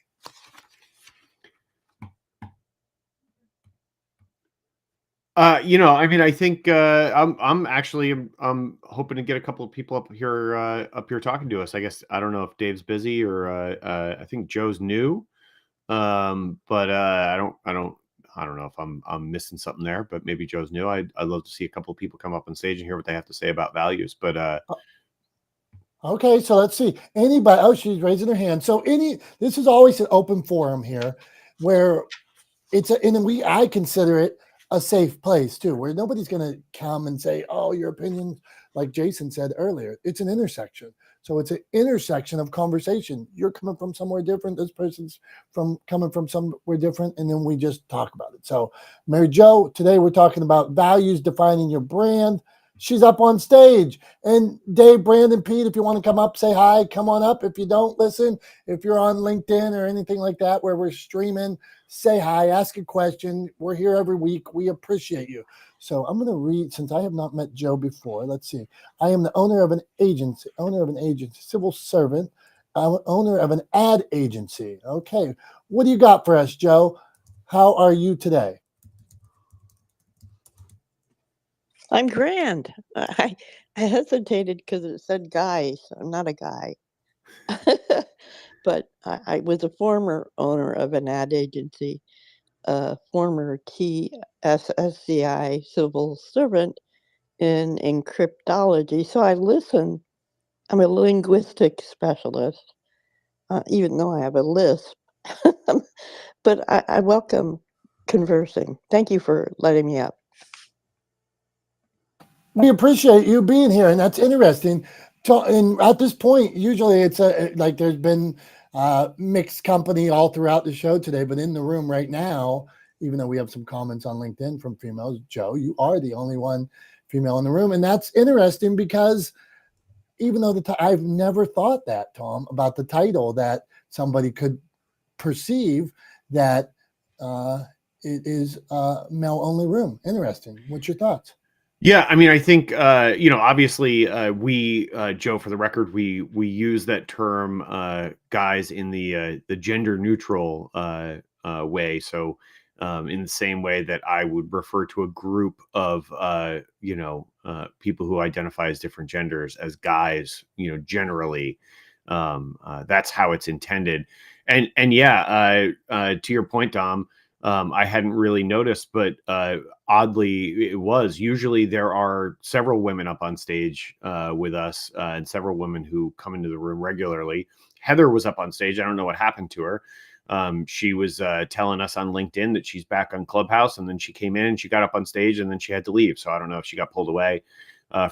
I think I'm actually I'm hoping to get a couple of people up here talking to us. I guess I don't know if Dave's busy or I think Joe's new. But I don't know if I'm missing something there, but maybe Joe's new. I'd love to see a couple of people come up on stage and hear what they have to say about values. But Okay, so let's see. Anybody? Oh, she's raising her hand. So this is always an open forum here, where I consider it a safe place too, where nobody's going to come and say, "Oh, your opinion," like Jason said earlier. It's an intersection, so it's an intersection of conversation. You're coming from somewhere different. This person's coming from somewhere different, and then we just talk about it. So, Mary Jo, today we're talking about values defining your brand. She's up on stage. And Dave, Brandon, Pete, if you want to come up, say hi, come on up. If you don't, listen. If you're on LinkedIn or anything like that where we're streaming, say hi, ask a question. We're here every week. We appreciate you. So I'm going to read, since I have not met Joe before. Let's see. I am the owner of an agency, civil servant, owner of an ad agency. Okay. What do you got for us, Joe? How are you today? I'm grand. I hesitated because it said guy, so I'm not a guy. But I was a former owner of an ad agency, a former TSSCI civil servant in cryptology. So I listen. I'm a linguistic specialist, even though I have a lisp. But I welcome conversing. Thank you for letting me up. We appreciate you being here, and that's interesting. And at this point, usually it's like there's been mixed company all throughout the show today, but in the room right now, even though we have some comments on LinkedIn from females, Joe, you are the only one female in the room, and that's interesting because even though I've never thought that, Tom, about the title that somebody could perceive that it is a male-only room. Interesting. What's your thoughts? yeah, I mean, I think obviously we Joe, for the record, we use that term guys in the gender neutral way. So in the same way that I would refer to a group of people who identify as different genders as guys, generally, that's how it's intended. And yeah, to your point, Dom. I hadn't really noticed, but oddly, it was. Usually there are several women up on stage with us and several women who come into the room regularly. Heather was up on stage. I don't know what happened to her. She was telling us on LinkedIn that she's back on Clubhouse, and then she came in and she got up on stage and then she had to leave. So I don't know if she got pulled away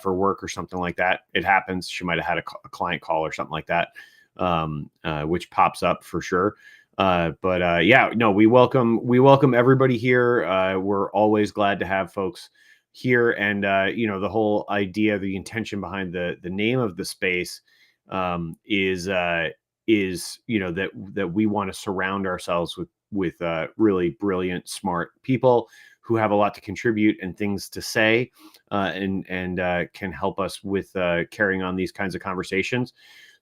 for work or something like that. It happens. She might have had a client call or something like that, which pops up for sure. But yeah, no, we welcome everybody here. We're always glad to have folks here. And, the whole idea, the intention behind the name of the space is that we want to surround ourselves with really brilliant, smart people who have a lot to contribute and things to say and can help us with carrying on these kinds of conversations.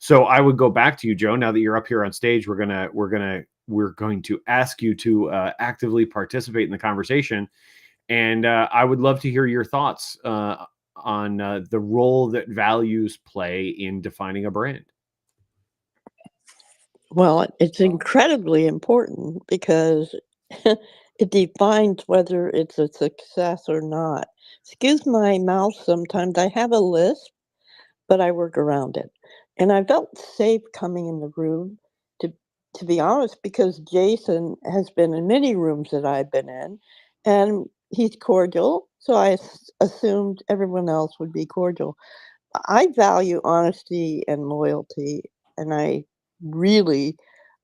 So I would go back to you, Joe. Now that you're up here on stage, we're going to ask you to actively participate in the conversation, and I would love to hear your thoughts on the role that values play in defining a brand. Well, it's incredibly important because it defines whether it's a success or not. Excuse my mouth sometimes. I have a lisp, but I work around it. And I felt safe coming in the room, to be honest, because Jason has been in many rooms that I've been in, and he's cordial. So I assumed everyone else would be cordial. I value honesty and loyalty, and I really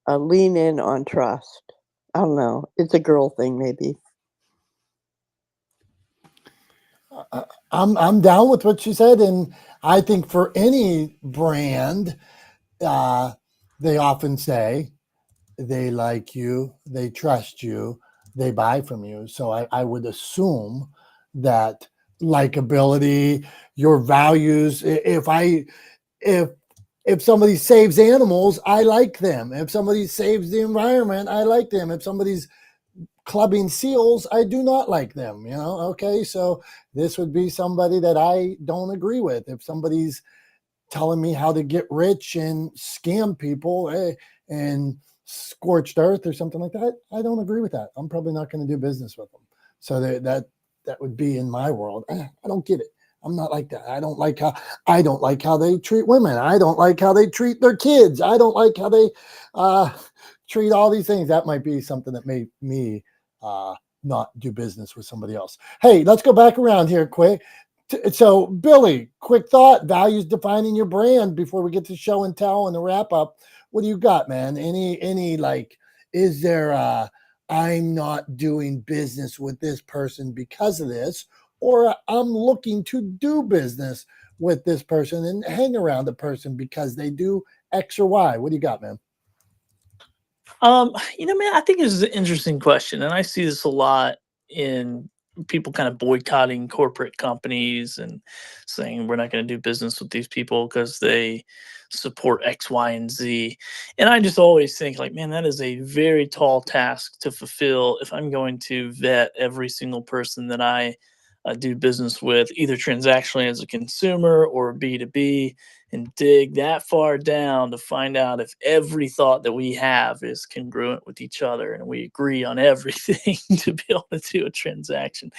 lean in on trust. I don't know. It's a girl thing, maybe. I'm down with what she said, and I think for any brand, they often say they like you, they trust you, they buy from you. So I would assume that likability, your values. If If somebody saves animals, I like them. If somebody saves the environment, I like them. If somebody's clubbing seals, I do not like them. Okay, so this would be somebody that I don't agree with. If somebody's telling me how to get rich and scam people and scorched earth or something like that, I don't agree with that. I'm probably not going to do business with them. So that would be in my world. I don't get it. I'm not like that. I don't like how they treat women. I don't like how they treat their kids. I don't like how they treat all these things. That might be something that made me not do business with somebody else. Hey, let's go back around here quick. So, Billy, quick thought, values defining your brand before we get to show and tell and the wrap up. What do you got, man? Any like, is there I'm not doing business with this person because of this, or I'm looking to do business with this person and hang around the person because they do X or Y? What do you got, man? Man, I think this is an interesting question, and I see this a lot in people kind of boycotting corporate companies and saying we're not going to do business with these people because they support X, Y, and Z. And I just always think, like, man, that is a very tall task to fulfill if I'm going to vet every single person that I do business with, either transactionally as a consumer or B2B, and dig that far down to find out if every thought that we have is congruent with each other and we agree on everything to be able to do a transaction.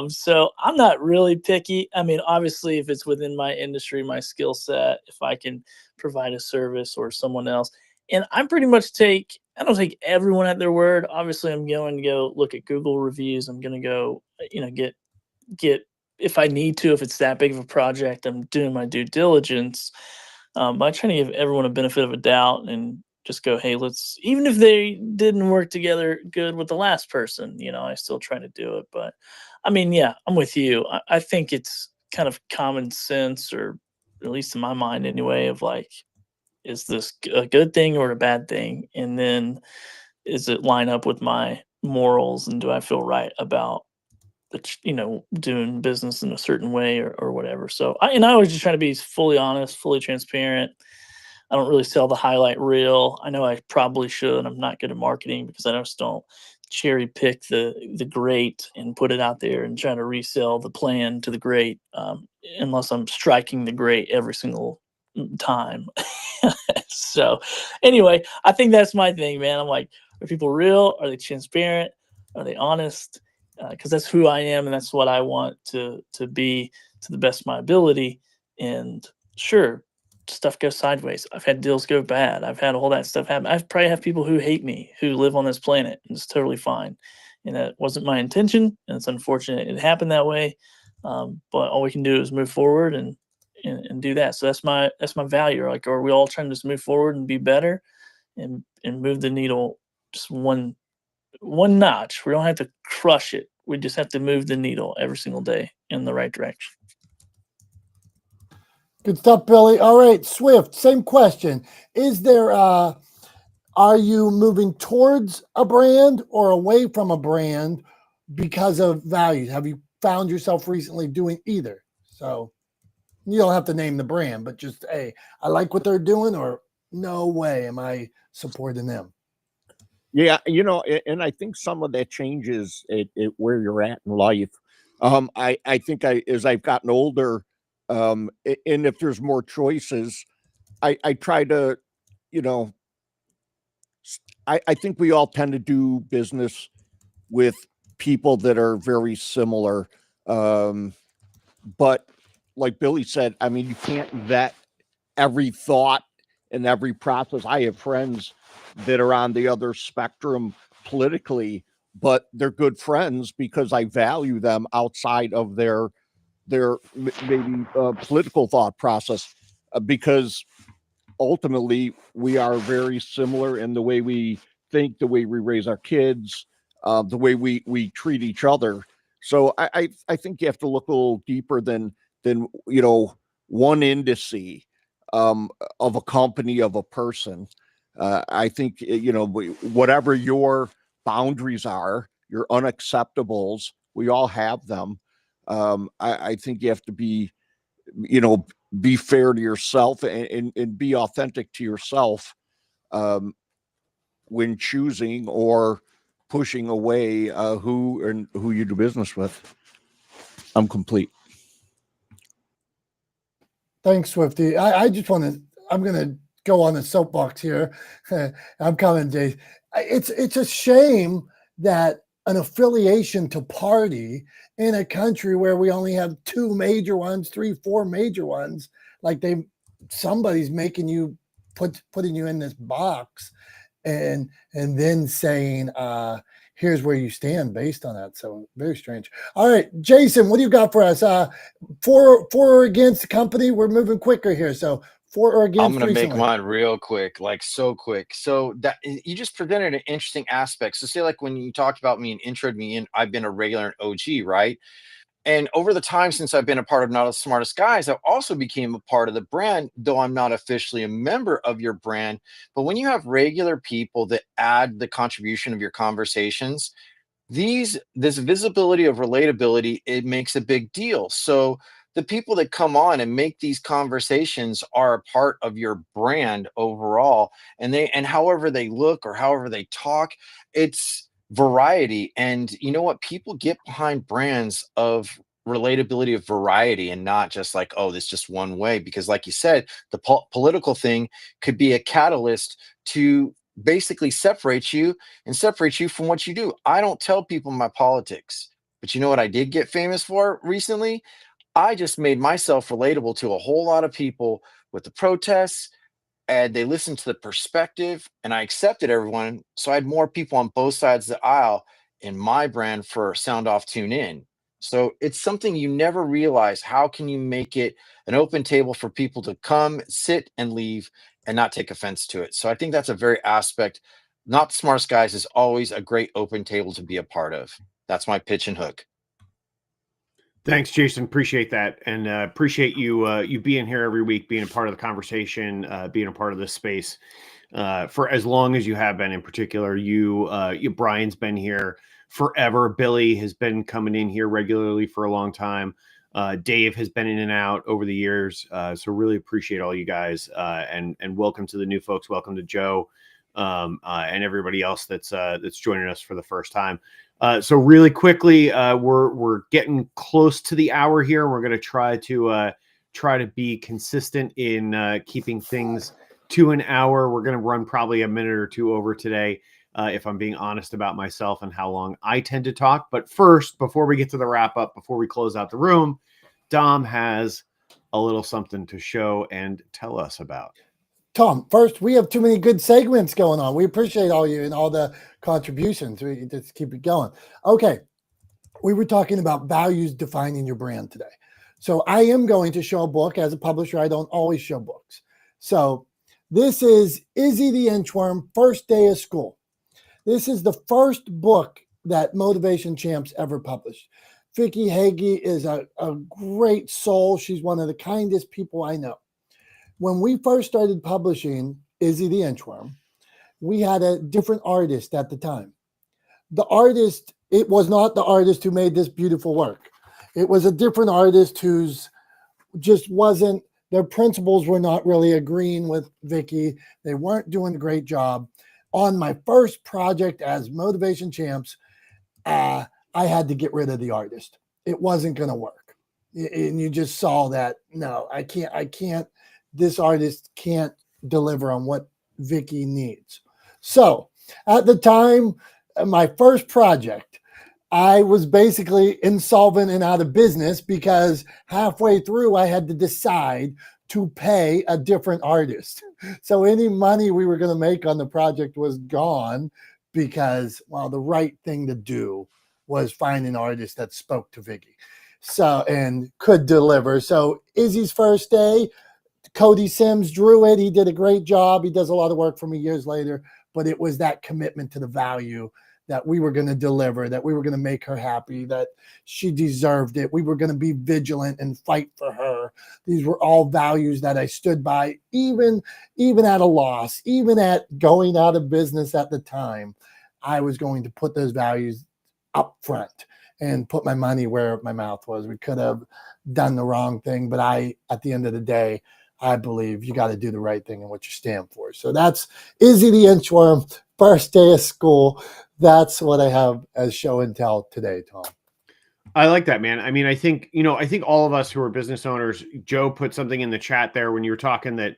So I'm not really picky. I mean, obviously, if it's within my industry, my skill set, if I can provide a service or someone else, and I pretty much I don't take everyone at their word. Obviously, I'm going to go look at Google reviews. I'm going to go, get if I need to, if it's that big of a project, I'm doing my due diligence. But I try to give everyone a benefit of a doubt and just go, hey, let's, even if they didn't work together good with the last person, I still try to do it. But I mean, yeah, I'm with you. I think it's kind of common sense, or at least in my mind anyway, of like, is this a good thing or a bad thing? And then is it line up with my morals, and do I feel right about doing business in a certain way, or whatever. So I always just try to be fully honest, fully transparent. I don't really sell the highlight reel. I know I probably should. I'm not good at marketing because I just don't cherry pick the great and put it out there and try to resell the plan to the great, unless I'm striking the great every single time. So anyway, I think that's my thing, man. I'm like, are people real? Are they transparent? Are they honest? Because that's who I am, and that's what I want to be to the best of my ability. And sure, stuff goes sideways. I've had deals go bad. I've had all that stuff happen. I probably have people who hate me who live on this planet, and it's totally fine. And that wasn't my intention, and it's unfortunate it happened that way. But all we can do is move forward and do that. So that's my value. Like, are we all trying to just move forward and be better and move the needle just one notch? We don't have to crush it. We just have to move the needle every single day in the right direction. Good stuff, Billy. All right, Swift, same question. Is there are you moving towards a brand or away from a brand because of values? Have you found yourself recently doing either? So you don't have to name the brand, but just, hey, I like what they're doing, or no way am I supporting them. Yeah, and I think some of that changes at where you're at in life. I think as I've gotten older, and if there's more choices, I try to, I think we all tend to do business with people that are very similar. But like Billy said, I mean, you can't vet every thought and every process. I have friends that are on the other spectrum politically, but they're good friends because I value them outside of their maybe political thought process, because ultimately we are very similar in the way we think, the way we raise our kids, the way we treat each other. So I think you have to look a little deeper than one indice of a company, of a person. I think whatever your boundaries are, your unacceptables, we all have them. I think you have to be be fair to yourself and be authentic to yourself when choosing or pushing away who you do business with. I'm complete. Thanks, Swifty. I just want to, I'm going to go on the soapbox here. I'm coming, Jay. It's a shame that an affiliation to party in a country where we only have 2 major ones, 3, 4 major ones, like somebody's making you putting you in this box and then saying, here's where you stand based on that. So very strange. All right, Jason, what do you got for us? For or against the company? We're moving quicker here. So for or against. I'm going to make recently. mine real quick, like so quick. So that you just presented an interesting aspect. So say like when you talked about me and introed me in, I've been a regular OG, right? And over the time since I've been a part of Not the Smartest Guys, I've also became a part of the brand, though I'm not officially a member of your brand. But when you have regular people that add the contribution of your conversations, this visibility of relatability, it makes a big deal. So the people that come on and make these conversations are a part of your brand overall, and however they look or however they talk, it's variety. And you know what, people get behind brands of relatability, of variety, and not just like, oh, this just one way, because like you said, the political thing could be a catalyst to basically separate you from what you do. I don't tell people my politics, but you know what I did get famous for recently? I just made myself relatable to a whole lot of people with the protests, and they listened to the perspective, and I accepted everyone. So I had more people on both sides of the aisle in my brand for Sound Off Tune In. So it's something you never realize. How can you make it an open table for people to come, sit, and leave and not take offense to it? So I think that's a very aspect. Not the Smartest Guys is always a great open table to be a part of. That's my pitch and hook. Thanks, Jason. Appreciate that, and appreciate you being here every week, being a part of the conversation, being a part of this space for as long as you have been. In particular, you Brian's been here forever. Billy has been coming in here regularly for a long time. Dave has been in and out over the years. So really appreciate all you guys, and welcome to the new folks. Welcome to Joe and everybody else that's joining us for the first time. So really quickly, we're getting close to the hour here. We're going to try to be consistent in keeping things to an hour. We're going to run probably a minute or two over today, if I'm being honest about myself and how long I tend to talk. But first, before we get to the wrap up, before we close out the room, Dom has a little something to show and tell us about. Tom, first, we have too many good segments going on. We appreciate all you and all the contributions. We just keep it going. Okay. We were talking about values defining your brand today. So I am going to show a book. As a publisher, I don't always show books. So this is Izzy the Inchworm, First Day of School. This is the first book that Motivation Champs ever published. Vicky Hagee is a great soul. She's one of the kindest people I know. When we first started publishing Izzy the Inchworm, we had a different artist at the time. The artist, it was not the artist who made this beautiful work. It was a different artist who's just wasn't, their principles were not really agreeing with Vicky. They weren't doing a great job. On my first project as Motivation Champs, I had to get rid of the artist. It wasn't going to work. And you just saw that, no, I can't, this artist can't deliver on what Vicky needs. So at the time, my first project, I was basically insolvent and out of business because halfway through I had to decide to pay a different artist. So any money we were going to make on the project was gone because, well, the right thing to do was find an artist that spoke to Vicky and could deliver. So Izzy's first day, Cody Sims drew it. He did a great job. He does a lot of work for me years later, but it was that commitment to the value that we were going to deliver, that we were going to make her happy, that she deserved it. We were going to be vigilant and fight for her. These were all values that I stood by, even at a loss, even at going out of business at the time. I was going to put those values up front. and put my money where my mouth was. We could have done the wrong thing, but at the end of the day, I believe you got to do the right thing and what you stand for. So that's Izzy the Inchworm, first day of school. That's what I have as show and tell today, Tom. I like that, man. I mean, I think all of us who are business owners, Joe put something in the chat there when you were talking that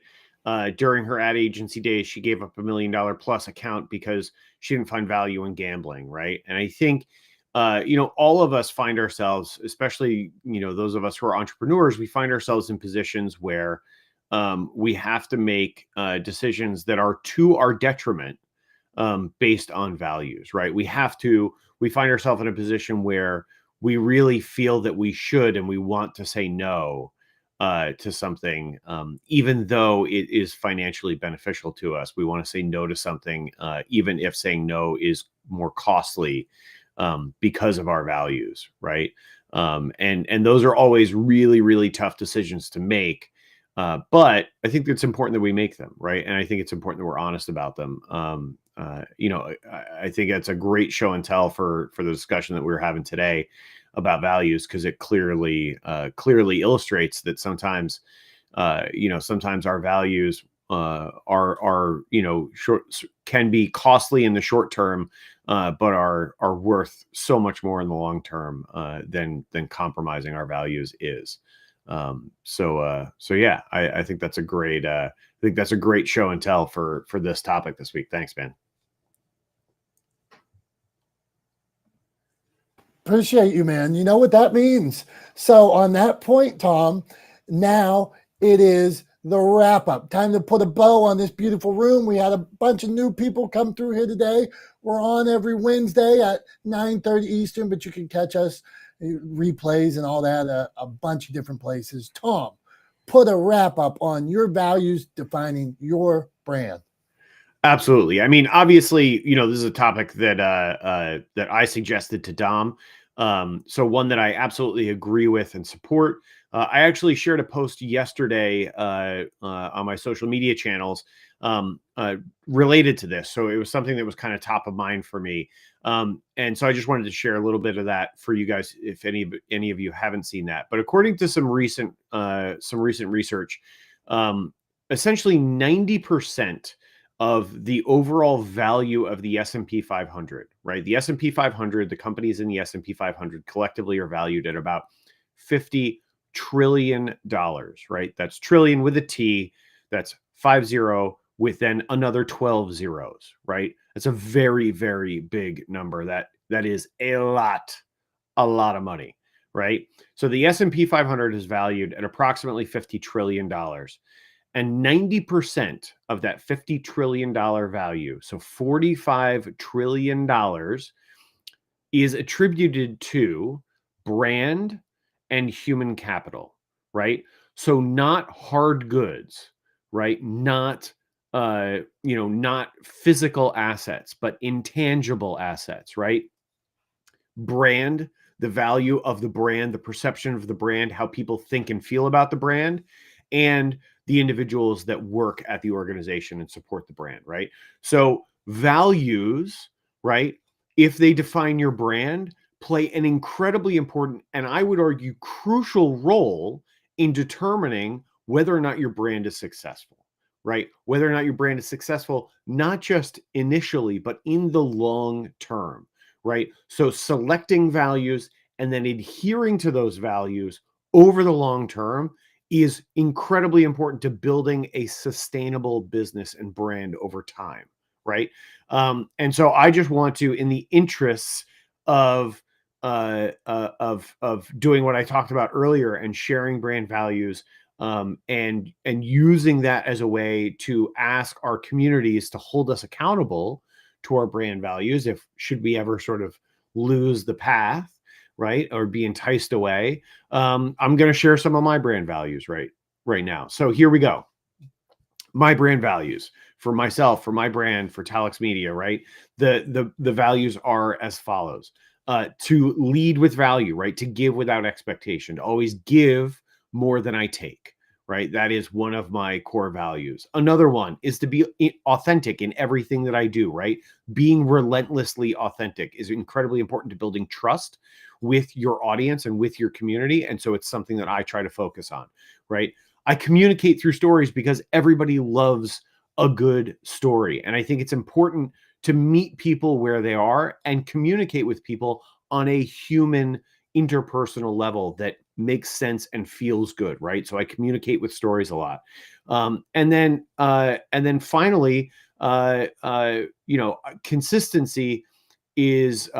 during her ad agency days, she gave up $1 million plus account because she didn't find value in gambling. Right. And I think, all of us find ourselves, especially, those of us who are entrepreneurs, we find ourselves in positions where we have to make decisions that are to our detriment based on values. Right. We find ourselves in a position where we really feel that we should and we want to say no to something, even though it is financially beneficial to us. We want to say no to something, even if saying no is more costly because of our values, right? And those are always really, really tough decisions to make. But I think it's important that we make them, right? And I think it's important that we're honest about them. I think it's a great show and tell for the discussion that we're having today about values, because it clearly illustrates that sometimes our values are can be costly in the short term, but are worth so much more in the long term than compromising our values is. So yeah, I think that's a great show and tell for this topic this week. Thanks, man. Appreciate you, man. You know what that means. So on that point, Tom, now it is the wrap up. Time to put a bow on this beautiful room. We had a bunch of new people come through here today. We're on every Wednesday at 9:30 Eastern, but you can catch us replays and all that a bunch of different places. Tom, put a wrap up on your values defining your brand. Absolutely. I mean, obviously, this is a topic that I suggested to Dom. So one that I absolutely agree with and support. I actually shared a post yesterday on my social media channels related to this. So it was something that was kind of top of mind for me. And so I just wanted to share a little bit of that for you guys, if any of you haven't seen that. But according to some recent research, essentially 90% of the overall value of the S&P 500, right? The S&P 500, the companies in the S&P 500 collectively are valued at about $50 trillion, right? That's trillion with a T. That's 50 with then another 12 zeros, right? That's a very, very big number. That is a lot of money, right? So the S&P 500 is valued at approximately $50 trillion. And 90% of that $50 trillion value, so $45 trillion, is attributed to brand and human capital, right? So not hard goods, right? Not not physical assets, but intangible assets, right? Brand, the value of the brand, the perception of the brand, how people think and feel about the brand, and the individuals that work at the organization and support the brand, right? So values, right, if they define your brand, play an incredibly important, and I would argue crucial role in determining whether or not your brand is successful, right? Whether or not your brand is successful, not just initially, but in the long term, right? So selecting values and then adhering to those values over the long term is incredibly important to building a sustainable business and brand over time, right? And so I just want to, in the interests of doing what I talked about earlier and sharing brand values, and using that as a way to ask our communities to hold us accountable to our brand values, if should we ever sort of lose the path, right, or be enticed away. I'm going to share some of my brand values right now. So here we go. My brand values for myself, for my brand, for Talex Media, right? The values are as follows: to lead with value, right? To give without expectation, to always give more than I take, right? That is one of my core values. Another one is to be authentic in everything that I do, right? Being relentlessly authentic is incredibly important to building trust with your audience and with your community. And so it's something that I try to focus on, right? I communicate through stories because everybody loves a good story. And I think it's important to meet people where they are and communicate with people on a human interpersonal level that makes sense and feels good, right? So I communicate with stories a lot. And then finally, consistency is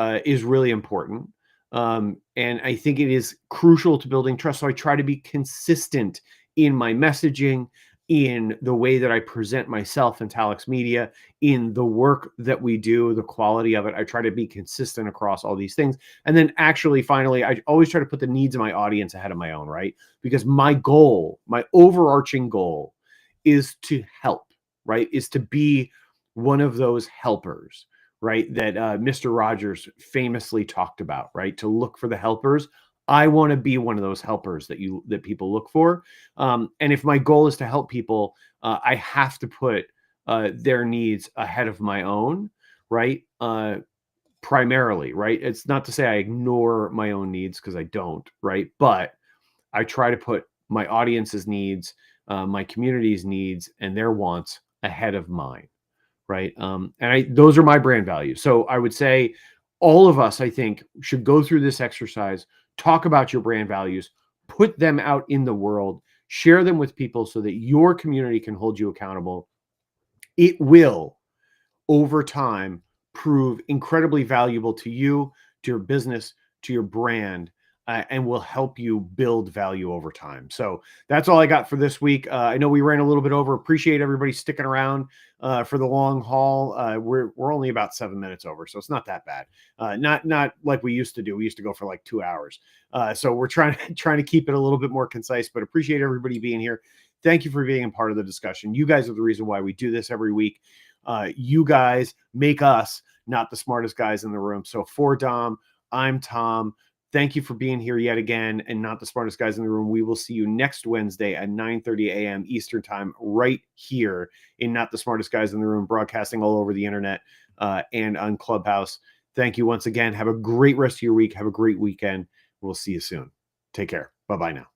really important. And I think it is crucial to building trust. So I try to be consistent in my messaging, in the way that I present myself in Talex Media, in the work that we do, the quality of it. I try to be consistent across all these things. And then actually, finally, I always try to put the needs of my audience ahead of my own, right? Because my goal, my overarching goal is to help, right? Is to be one of those helpers, right? That Mr. Rogers famously talked about, right? To look for the helpers. I want to be one of those helpers that people look for. And if my goal is to help people, I have to put their needs ahead of my own, right? Primarily, right? It's not to say I ignore my own needs, because I don't, right? But I try to put my audience's needs, my community's needs, and their wants ahead of mine, right? Those are my brand values. So I would say all of us, I think, should go through this exercise, talk about your brand values, put them out in the world, share them with people so that your community can hold you accountable. It will, over time, prove incredibly valuable to you, to your business, to your brand, and will help you build value over time. So that's all I got for this week. I know we ran a little bit over. Appreciate everybody sticking around for the long haul. We're only about 7 minutes over, so it's not that bad. Not like we used to do. We used to go for like 2 hours. So we're trying to keep it a little bit more concise. But appreciate everybody being here. Thank you for being a part of the discussion. You guys are the reason why we do this every week. You guys make us not the smartest guys in the room. So for Dom, I'm Tom. Thank you for being here yet again, and not the smartest guys in the room. We will see you next Wednesday at 9:30 a.m. Eastern time, right here in Not the Smartest Guys in the Room, broadcasting all over the internet and on Clubhouse. Thank you once again. Have a great rest of your week. Have a great weekend. We'll see you soon. Take care. Bye-bye now.